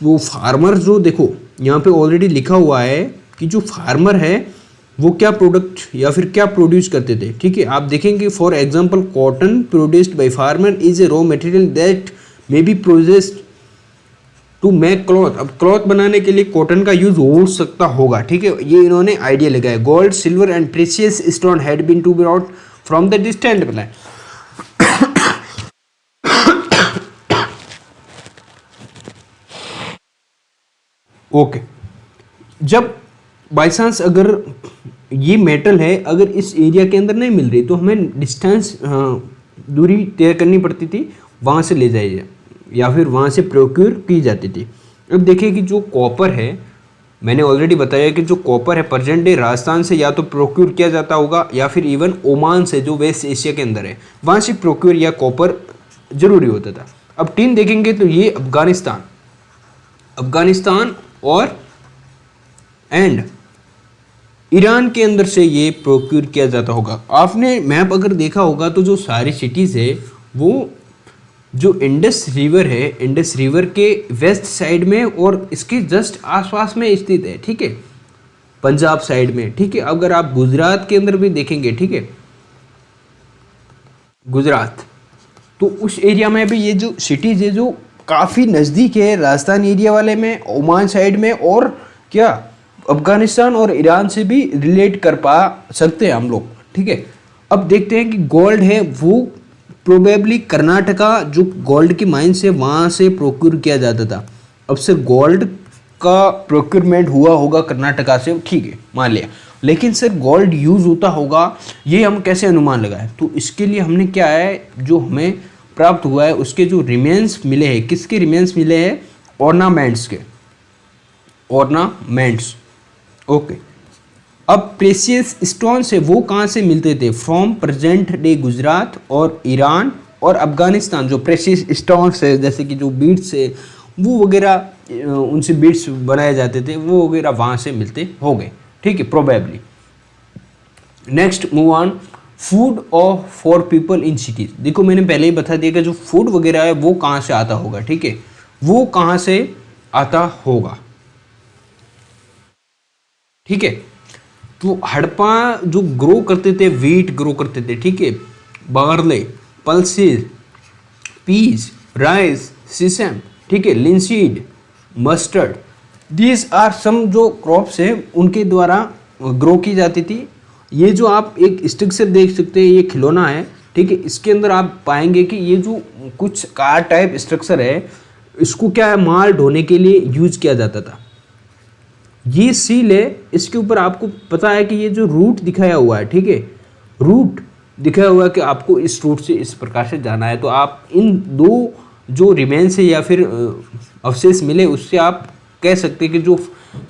वो फार्मर जो, देखो यहाँ पे ऑलरेडी लिखा हुआ है कि जो फार्मर है वो क्या प्रोडक्ट या फिर क्या प्रोड्यूस करते थे। ठीक है, आप देखेंगे for example cotton produced by farmer is a raw material that may be processed to make cloth. अब क्लॉथ बनाने के लिए कॉटन का यूज हो सकता होगा। ठीक है, ये इन्होंने आइडिया लगाया। Gold, silver and precious stone had been to be brought from the distant plain. Okay, जब बाई चांस अगर ये मेटल है, अगर इस एरिया के अंदर नहीं मिल रही तो हमें डिस्टेंस दूरी तय करनी पड़ती थी, वहाँ से ले जाइए या फिर वहाँ से प्रोक्योर की जाती थी। अब देखिए कि जो कॉपर है, मैंने ऑलरेडी बताया कि जो कॉपर है प्रेजेंट डे राजस्थान से या तो प्रोक्योर किया जाता होगा, या फिर इवन ओमान से जो वेस्ट एशिया के अंदर है वहाँ से प्रोक्योर या कॉपर जरूरी होता था। अब टीन देखेंगे तो ये अफगानिस्तान और एंड ईरान के अंदर से ये प्रोक्योर किया जाता होगा। आपने मैप अगर देखा होगा तो जो सारी सिटीज़ है वो जो इंडस रिवर है, इंडस रिवर के वेस्ट साइड में और इसके जस्ट आसपास में स्थित है। ठीक है, पंजाब साइड में। ठीक है, अगर आप गुजरात के अंदर भी देखेंगे, ठीक है, गुजरात, तो उस एरिया में भी ये जो सिटीज़ है जो काफ़ी नज़दीक है राजस्थान एरिया वाले में, ओमान साइड में, और क्या अफगानिस्तान और ईरान से भी रिलेट कर पा सकते हैं हम लोग। ठीक है, अब देखते हैं कि गोल्ड है वो प्रोबेबली कर्नाटका जो गोल्ड की माइंस है वहाँ से प्रोक्योर किया जाता था। अब सर गोल्ड का प्रोक्योरमेंट हुआ होगा कर्नाटका से, ठीक है, मान लिया, लेकिन सर गोल्ड यूज़ होता होगा ये हम कैसे अनुमान लगाएं। तो इसके लिए हमने क्या है, जो हमें प्राप्त हुआ है उसके जो रिमेन्स मिले हैं, किसके रिमेन्स मिले हैं, ऑर्नामेंट्स के, ऑर्नामेंट्स। ओके, अब प्रेशियस स्टोन्स है वो कहाँ से मिलते थे, फ्रॉम प्रेजेंट डे गुजरात और ईरान और अफगानिस्तान। जो प्रेशियस स्टोन्स है जैसे कि जो बीड्स है वो वगैरह, उनसे बीड्स बनाए जाते थे वो वगैरह वहाँ से मिलते हो गए। ठीक है, probably. Next move on, food of for people in cities. देखो मैंने पहले ही बता दिया कि जो फूड वगैरह है वो कहाँ से आता होगा। ठीक है, वो कहाँ से आता होगा। ठीक है, तो हड़प्पा जो ग्रो करते थे, वीट ग्रो करते थे, ठीक है, barley, pulses, peas, rice, sesame, ठीक है, linseed, mustard, these are some जो क्रॉप्स हैं उनके द्वारा ग्रो की जाती थी। ये जो आप एक स्ट्रक्चर देख सकते हैं, ये खिलौना है, ठीक है, इसके अंदर आप पाएंगे कि ये जो कुछ कार टाइप स्ट्रक्चर है इसको क्या है, माल ढोने के लिए यूज किया जाता था। ये सील है, इसके ऊपर आपको पता है कि ये जो रूट दिखाया हुआ है, ठीक है, रूट दिखाया हुआ है कि आपको इस रूट से इस प्रकार से जाना है। तो आप इन दो जो रिमेन्स है या फिर अवशेष मिले उससे आप कह सकते हैं कि जो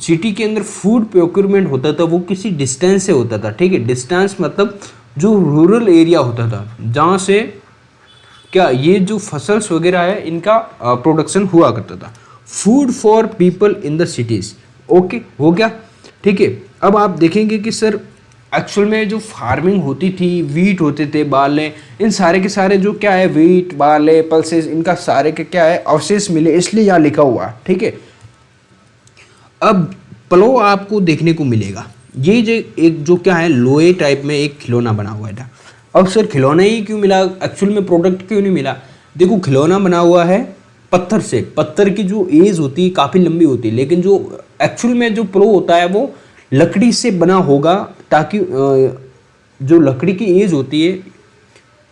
सिटी के अंदर फूड प्रोक्योरमेंट होता था वो किसी डिस्टेंस से होता था। ठीक है, डिस्टेंस मतलब जो रूरल एरिया होता था, जहाँ से क्या ये जो फसल्स वगैरह है इनका प्रोडक्शन हुआ करता था। Food for people in the cities. Okay, हो गया, ठीक है। अब आप देखेंगे कि सर एक्चुअल में जो फार्मिंग होती थी, वीट होते थे, बाले, इन सारे के सारे जो क्या है, वीट, बाले, पल्सेस, इनका सारे के क्या है, अवशेष मिले, इसलिए यहाँ लिखा हुआ है, ठीक है। अब प्लो आपको देखने को मिलेगा, ये जो एक जो क्या है, लोहे टाइप में एक खिलौना बना हुआ था। अब सर खिलौना ही क्यों मिला, एक्चुअल में प्रोडक्ट क्यों नहीं मिला? देखो खिलौना बना हुआ है पत्थर से, पत्थर की जो एज होती है काफ़ी लंबी होती है, लेकिन जो एक्चुअल में जो प्लो होता है वो लकड़ी से बना होगा, ताकि जो लकड़ी की एज होती है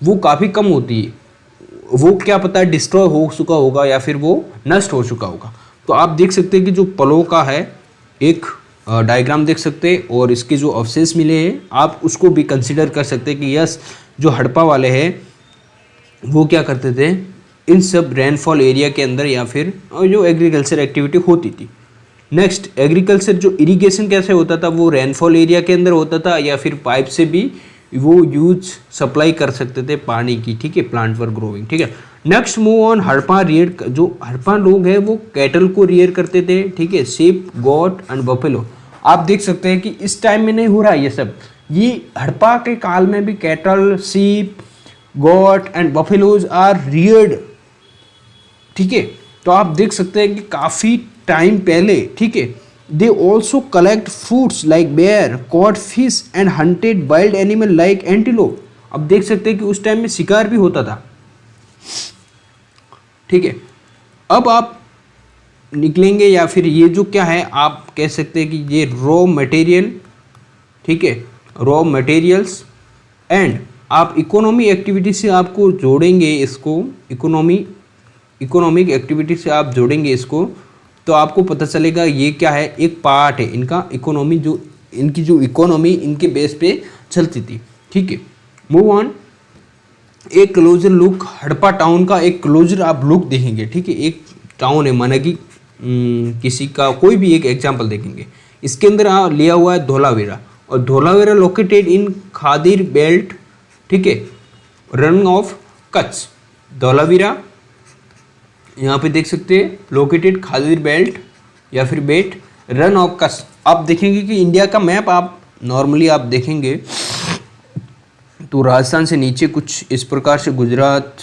वो काफ़ी कम होती है, वो क्या पता है डिस्ट्रॉय हो चुका होगा या फिर वो नष्ट हो चुका होगा। तो आप देख सकते हैं कि जो प्लो का है एक डायग्राम देख सकते हैं, और इसके जो अवशेष मिले हैं आप उसको भी कंसिडर कर सकते हैं कि यस, जो हड़प्पा वाले हैं वो क्या करते थे, इन सब रेनफॉल एरिया के अंदर या फिर जो एग्रीकल्चर एक्टिविटी होती थी। नेक्स्ट, एग्रीकल्चर जो इरिगेशन कैसे होता था, वो रेनफॉल एरिया के अंदर होता था या फिर पाइप से भी वो यूज सप्लाई कर सकते थे पानी की, ठीक है, प्लांट फॉर ग्रोइंग, ठीक है। Next move on Harappa rear, जो हड़प्पा लोग हैं वो कैटल को रियर करते थे, ठीक है, sheep, गोट एंड बफेलो। आप देख सकते हैं कि इस टाइम में नहीं हो रहा है ये सब, ये हड़प्पा के काल में भी cattle, sheep, goat and buffaloes are reared, ठीक है। तो आप देख सकते हैं कि काफ़ी टाइम पहले, ठीक है, they also collect fruits like ber, caught fish and hunted wild animal like antelope. अब देख सकते हैं कि उस टाइम में शिकार भी होता था, ठीक है। अब आप निकलेंगे या फिर ये जो क्या है, आप कह सकते हैं कि ये रॉ मटेरियल, ठीक है, रॉ मटेरियल्स, एंड आप इकोनॉमी एक्टिविटी से आपको जोड़ेंगे इसको, इकोनॉमिक एक्टिविटी से आप जोड़ेंगे इसको, तो आपको पता चलेगा ये क्या है, एक पार्ट है इनका इकोनॉमी, जो इनकी जो इकोनॉमी इनके बेस पे चलती थी, ठीक है। मूव ऑन, एक क्लोजर लुक, हड़प्पा टाउन का एक क्लोजर आप लुक देखेंगे, ठीक है। एक टाउन है, माना कि किसी का कोई भी एक एग्जांपल देखेंगे, इसके अंदर लिया हुआ है धोलावीरा, और Dholavira located in Khadir belt, ठीक है, रन ऑफ कच्छ। धोलावीरा यहाँ पे देख सकते हैं, लोकेटेड खादिर बेल्ट या फिर बेट, रन ऑफ कच्छ। आप देखेंगे कि इंडिया का मैप आप नॉर्मली आप देखेंगे तो राजस्थान से नीचे कुछ इस प्रकार से गुजरात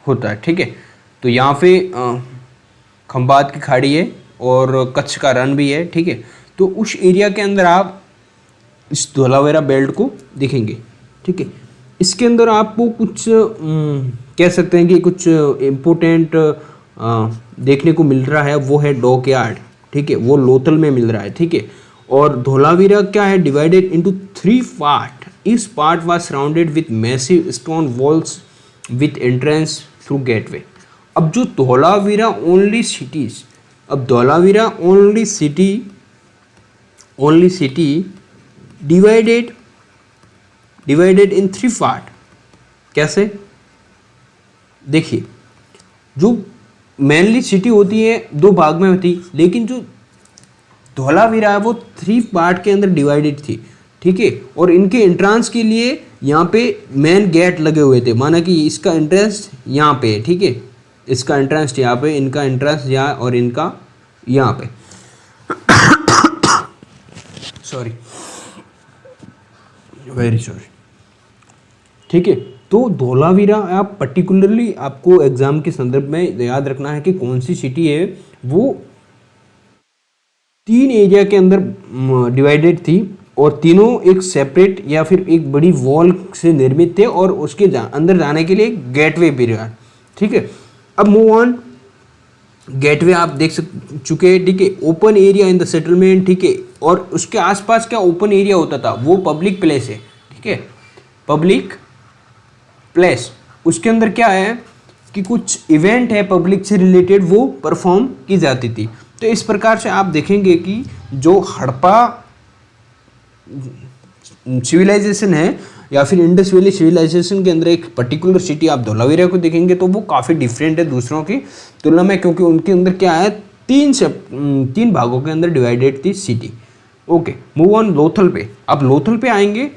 होता है, ठीक है। तो यहाँ पे खंबात की खाड़ी है और कच्छ का रन भी है, ठीक है। तो उस एरिया के अंदर आप इस धोलावीरा बेल्ट को देखेंगे, ठीक है। इसके अंदर आपको कुछ कह सकते हैं कि कुछ इम्पोर्टेंट देखने को मिल रहा है, वो है डॉक यार्ड, ठीक है, वो लोथल में मिल रहा है, ठीक है। और धोलावीरा क्या है, डिवाइडेड इनटू 3 पार्ट। इस part was surrounded with massive stone walls with entrance through gateway. अब जो धोलावीरा ओनली सिटीज, अब Dholavira only city divided in 3 part. कैसे, देखिए, जो मेनली सिटी होती है 2 भाग में होती, लेकिन जो धोलावीरा है वो 3 पार्ट के अंदर डिवाइडेड थी, ठीक है। और इनके एंट्रेंस के लिए यहाँ पे मेन गेट लगे हुए थे, माना कि इसका एंट्रेंस यहाँ पे है, ठीक है, इसका एंट्रेंस यहाँ पे, इनका एंट्रेंस यहाँ और इनका यहाँ पे सॉरी, वेरी सॉरी, ठीक है। तो धोलावीरा आप पर्टिकुलरली आपको एग्जाम के संदर्भ में याद रखना है कि कौन सी सिटी है, वो 3 एरिया के अंदर डिवाइडेड थी, और तीनों एक सेपरेट या फिर एक बड़ी वॉल से निर्मित थे, और उसके अंदर जाने के लिए गेटवे भी रहा, ठीक है। अब मूव ऑन, गेटवे आप देख चुके हैं, ठीक है। Open area in the settlement, ठीक है, और उसके आसपास क्या ओपन एरिया होता था, वो पब्लिक प्लेस है, ठीक है, पब्लिक प्लेस। उसके अंदर क्या है कि कुछ इवेंट है पब्लिक से रिलेटेड, वो परफॉर्म की जाती थी। तो इस प्रकार से आप देखेंगे कि जो हड़प्पा सिविलाइजेशन है या फिर इंडस वैली सिविलाइजेशन के अंदर एक पर्टिकुलर सिटी आप धोलावीरा को देखेंगे तो वो काफ़ी डिफरेंट है दूसरों की तुलना में, क्योंकि उनके अंदर क्या है 3 भागों के अंदर डिवाइडेड थी city, okay, move on Lothal पे। अब लोथल पे आएंगे,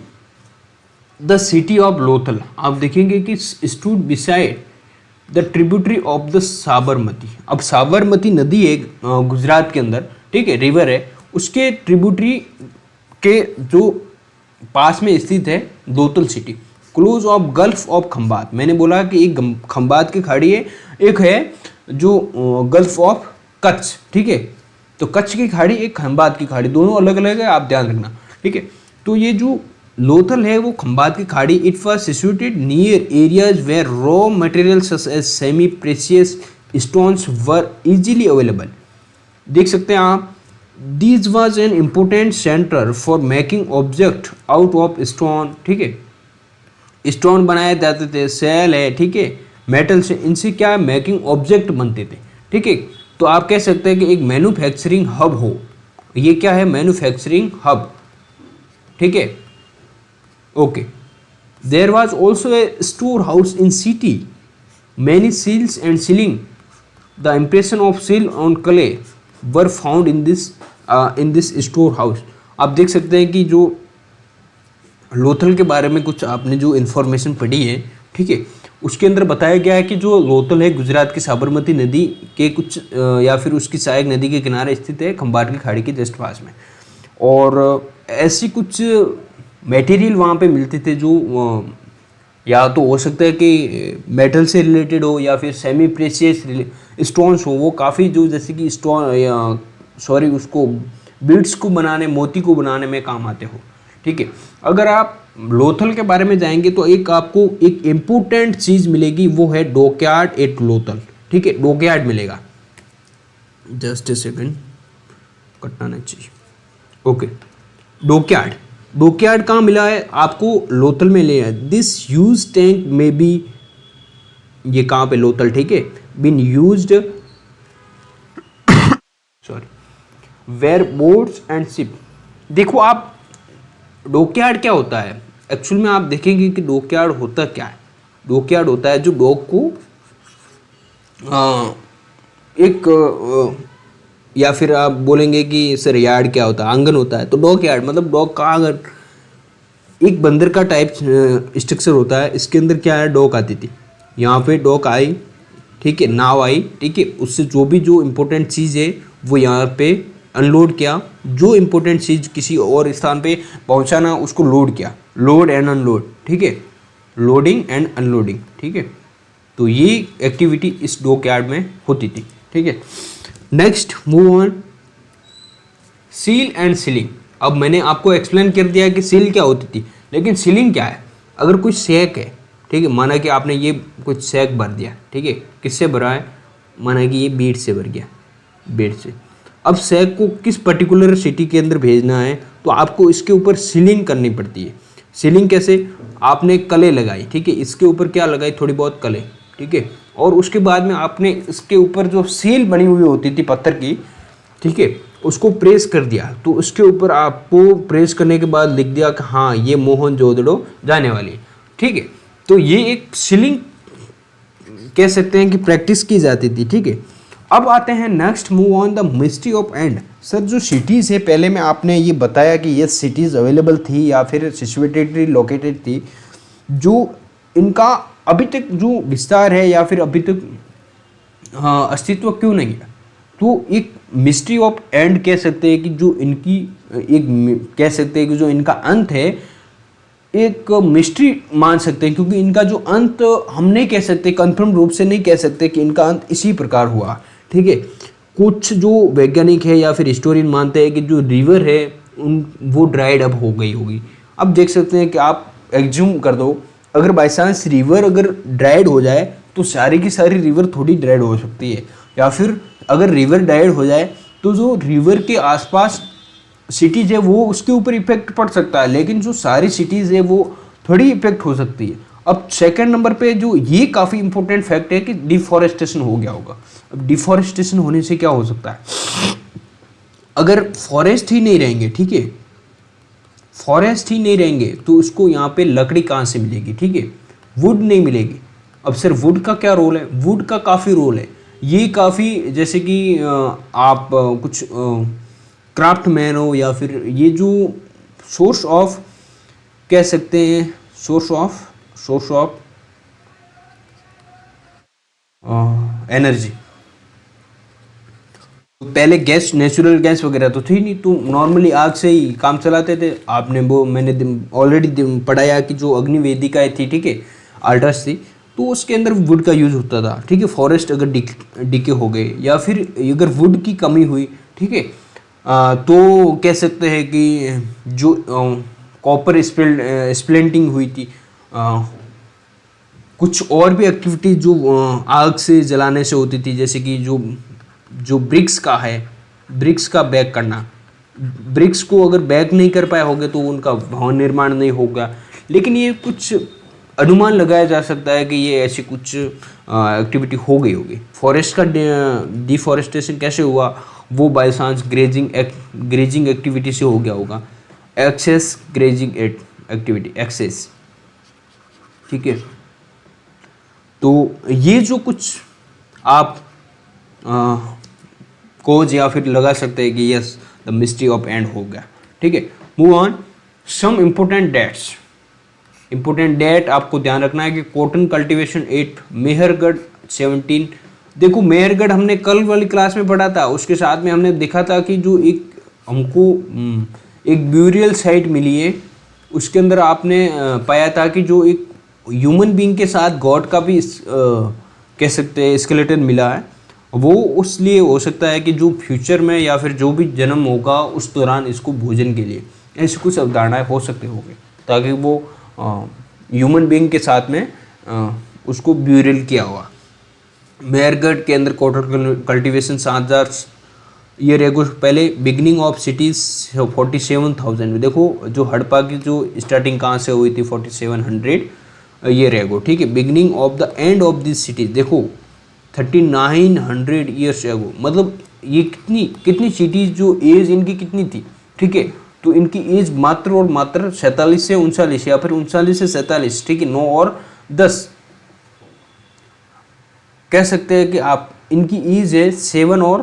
द सिटी ऑफ लोथल, आप देखेंगे कि stood beside the tributary of the Sabarmati. अब साबरमती नदी है गुजरात के अंदर, ठीक है, रिवर है, उसके ट्रिब्यूटरी के जो पास में स्थित है Lothal city, close of gulf of Khambhat. मैंने बोला कि एक खंबात की खाड़ी है, एक है जो गल्फ ऑफ कच्छ, ठीक है, तो कच्छ की खाड़ी, एक खंबात की खाड़ी, दोनों अलग अलग है, आप ध्यान रखना, ठीक है। तो ये जो लोथल है वो खंबात की खाड़ी, it was situated near areas where raw material such as semi precious stones were easily available. देख सकते हैं आप, this was an important centre for making object out of stone, ठीक है, स्टोन बनाए जाते थे, सेल है, ठीक है, मेटल से, इनसे क्या मेकिंग ऑब्जेक्ट बनते थे, ठीक है। तो आप कह सकते हैं कि एक मैन्युफैक्चरिंग हब हो, ये क्या है, मैन्युफैक्चरिंग हब, ठीक है, okay. There was also a store house in city, many seals and sealing, the impression of seal on clay were found in this store house. आप देख सकते हैं कि जो लोथल के बारे में कुछ आपने जो इन्फॉर्मेशन पढ़ी है, ठीक है, उसके अंदर बताया गया है कि जो लोथल है गुजरात की साबरमती नदी के कुछ या फिर उसकी सहायक नदी के किनारे स्थित है, खंबात की खाड़ी के जस्ट पास में, और ऐसी कुछ मटेरियल वहाँ पे मिलते थे जो या तो हो सकता है कि मेटल से रिलेटेड हो या फिर सेमी प्रेशियस स्टोन्स हो, वो काफ़ी जो जैसे कि स्टोन सॉरी उसको बीड्स को बनाने, मोती को बनाने में काम आते हो, ठीक है। अगर आप लोथल के बारे में जाएंगे तो एक आपको एक इम्पोर्टेंट चीज़ मिलेगी, वो है डॉकयार्ड एट लोथल, ठीक है, डॉकयार्ड मिलेगा, जस्ट ए सेकंड, कटना नहीं चाहिए, ओके। डॉकयार्ड, डॉकयार्ड कहाँ मिला है आपको, लोथल में ले है। दिस यूज टैंक में बी, ये कहाँ पे, लोथल, ठीक है, been used sorry where boats and ship. देखो आप, डॉकयार्ड क्या होता है एक्चुअल में, आप देखेंगे कि डॉकयार्ड होता क्या है। डॉकयार्ड होता है जो डॉक को एक या फिर आप बोलेंगे कि सर यार्ड क्या होता है, आंगन होता है, तो डॉकयार्ड मतलब डॉक का आंगन, एक बंदर का टाइप स्ट्रक्चर होता है, इसके अंदर क्या है, डॉक आती थी, यहाँ पे डॉक आई, ठीक है, नाव आई, ठीक है, उससे जो भी जो इम्पोर्टेंट चीज़ है वो यहाँ पे अनलोड किया, जो इम्पोर्टेंट चीज़ किसी और स्थान पे पहुँचाना उसको लोड किया, लोड एंड अनलोड, ठीक है, लोडिंग एंड अनलोडिंग, ठीक है। तो ये एक्टिविटी इस डॉकयार्ड में होती थी, ठीक है। Next move on, seal and ceiling. अब मैंने आपको एक्सप्लेन कर दिया कि सील क्या होती थी, लेकिन सीलिंग क्या है। अगर कोई सैक है, ठीक है, माना कि आपने ये कुछ सैक भर दिया, ठीक है, किससे भरा है, माना कि ये बीड से भर गया, बीड से। अब सैक को किस पर्टिकुलर सिटी के अंदर भेजना है तो आपको इसके ऊपर सीलिंग करनी पड़ती है। सीलिंग कैसे, आपने कले लगाई, ठीक है, इसके ऊपर क्या लगाई, थोड़ी बहुत कले, ठीक है, और उसके बाद में आपने इसके ऊपर जो सील बनी हुई होती थी पत्थर की, ठीक है, उसको प्रेस कर दिया, तो उसके ऊपर आपको प्रेस करने के बाद लिख दिया कि हाँ ये मोहनजोदड़ो जाने वाली है, ठीक है। तो ये एक सीलिंग कह सकते हैं कि प्रैक्टिस की जाती थी, ठीक है। अब आते हैं next, move on the mystery of and. Sir जो सिटीज़ है, पहले में आपने ये बताया कि ये सिटीज़ अवेलेबल थी या फिर सिचुएटेड लोकेटेड थी, जो इनका अभी तक जो विस्तार है या फिर अभी तक अस्तित्व क्यों नहीं है, तो एक मिस्ट्री ऑफ एंड कह सकते हैं कि जो इनकी एक कह सकते हैं कि जो इनका अंत है एक मिस्ट्री मान सकते हैं, क्योंकि इनका जो अंत हम नहीं कह सकते, कंफर्म रूप से नहीं कह सकते कि इनका अंत इसी प्रकार हुआ, ठीक है। कुछ जो वैज्ञानिक है या फिर हिस्टोरियन मानते हैं कि जो रिवर है वो ड्राइड अप हो गई होगी। अब देख सकते हैं कि आप एग्ज्यूम कर दो, अगर बाई चांस रिवर अगर ड्राइड हो जाए तो सारी की सारी रिवर थोड़ी ड्राइड हो सकती है, या फिर अगर रिवर ड्राइड हो जाए तो जो रिवर के आसपास सिटीज़ है वो उसके ऊपर इफेक्ट पड़ सकता है, लेकिन जो सारी सिटीज़ है वो थोड़ी इफेक्ट हो सकती है। अब सेकंड नंबर पे जो ये काफ़ी इंपॉर्टेंट फैक्ट है कि डिफॉरेस्टेशन हो गया होगा। अब डिफॉरेस्टेशन होने से क्या हो सकता है, अगर फॉरेस्ट ही नहीं रहेंगे, ठीक है, फॉरेस्ट ही नहीं रहेंगे तो उसको यहाँ पे लकड़ी कहाँ से मिलेगी, ठीक है, वुड नहीं मिलेगी। अब सर वुड का क्या रोल है, वुड का काफ़ी रोल है, ये काफ़ी जैसे कि आप कुछ क्राफ्टमैन हो, या फिर ये जो सोर्स ऑफ कह सकते हैं, सोर्स ऑफ एनर्जी। पहले गैस, नेचुरल गैस वगैरह तो थी नहीं, तो नॉर्मली आग से ही काम चलाते थे। आपने वो मैंने ऑलरेडी पढ़ाया कि जो अग्निवेदिकाएँ थी, ठीक है, आल्टर्स थी, तो उसके अंदर वुड का यूज़ होता था, ठीक है। फॉरेस्ट अगर डिके हो गए या फिर अगर वुड की कमी हुई, ठीक है, तो कह सकते हैं कि जो कॉपर स्प्लिंटिंग हुई थी, कुछ और भी एक्टिविटी जो आग से जलाने से होती थी, जैसे कि जो जो ब्रिक्स का है, ब्रिक्स का बैक करना, ब्रिक्स को अगर बैक नहीं कर पाए होगे तो उनका भवन निर्माण नहीं होगा। लेकिन ये कुछ अनुमान लगाया जा सकता है कि ये ऐसी कुछ एक्टिविटी हो गई होगी। फॉरेस्ट का डिफॉरेस्टेशन कैसे हुआ, वो बाय चांस ग्रेजिंग एक्टिविटी से हो गया होगा, एक्सेस ग्रेजिंग एक्टिविटी, एक्सेस, ठीक है। तो ये जो कुछ आप कोज या फिर लगा सकते हैं कि yes the mystery of end हो गया, ठीक है। Move on, some important dates. Important date आपको ध्यान रखना है कि कॉटन कल्टीवेशन 8, मेहरगढ़ 17। देखो मेहरगढ़ हमने कल वाली क्लास में पढ़ा था, उसके साथ में हमने देखा था कि जो एक हमको एक ब्यूरियल साइट मिली है, उसके अंदर आपने पाया था कि जो एक ह्यूमन बीइंग के साथ गॉड का भी कह सकते हैं स्केलेटन मिला है। वो उसलिए हो सकता है कि जो फ्यूचर में या फिर जो भी जन्म होगा उस दौरान इसको भोजन के लिए ऐसी कुछ अवधारणाएं हो सकते होंगे, ताकि वो ह्यूमन बीइंग के साथ में उसको ब्यूरियल किया हुआ। मेहरगढ़ के अंदर कॉटन कल्टीवेशन 7,000 ईयर एगो पहले, बिगनिंग ऑफ सिटीज 47,000। देखो जो हड़प्पा की जो स्टार्टिंग कहाँ से हुई थी, 4700 ईयर एगो, ठीक है। Beginning of the end of this cities, देखो 3900 ईयर्स एगो, मतलब ये कितनी सिटीज जो एज इनकी कितनी थी, ठीक है। तो इनकी एज मात्र और मात्र 47 से 39 या फिर 39 से 47, ठीक है, 9 और 10 कह सकते हैं कि आप इनकी एज है 7 और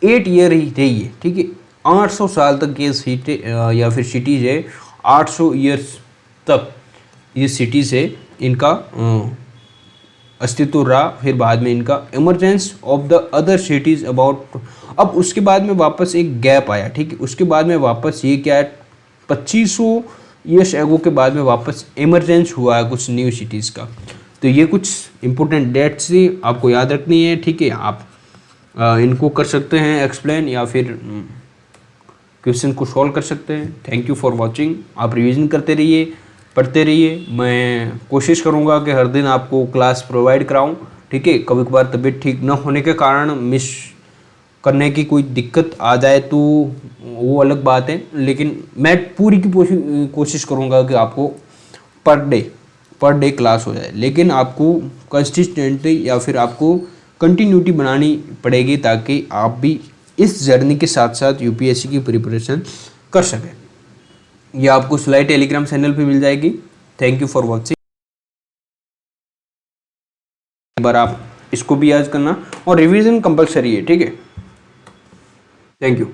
8 ईयर ही रही है, ठीक है। 800 साल तक ये सिटी या फिर सिटीज है, 800 ईयर्स तक ये सिटीज है, इनका अस्तित्व रहा। फिर बाद में इनका emergence of the other cities about, अब उसके बाद में वापस एक गैप आया, ठीक है। उसके बाद में वापस ये क्या है, 2500 ईयर्स एगो के बाद में वापस इमरजेंस हुआ है कुछ न्यू सिटीज़ का। तो ये कुछ इंपॉर्टेंट डेट्स थी, आपको याद रखनी है, ठीक है। आप इनको कर सकते हैं एक्सप्लेन या फिर क्वेश्चन को सॉल्व कर सकते हैं। Thank you for watching. आप रिवीजन करते रहिए, पढ़ते रहिए। मैं कोशिश करूँगा कि हर दिन आपको क्लास प्रोवाइड कराऊँ, ठीक है। कभी कभार तबीयत ठीक न होने के कारण मिस करने की कोई दिक्कत आ जाए तो वो अलग बात है, लेकिन मैं पूरी की कोशिश करूँगा कि आपको पर डे क्लास हो जाए। लेकिन आपको कंसिस्टेंटली या फिर आपको कंटिन्यूटी बनानी पड़ेगी, ताकि आप भी इस जर्नी के साथ साथ यूपीएससी की प्रिपरेशन कर सकें। ये आपको स्लाइड टेलीग्राम चैनल पे मिल जाएगी। Thank you for watching. एक बार आप इसको भी याद करना और रिवीजन कंपलसरी है, ठीक है। Thank you.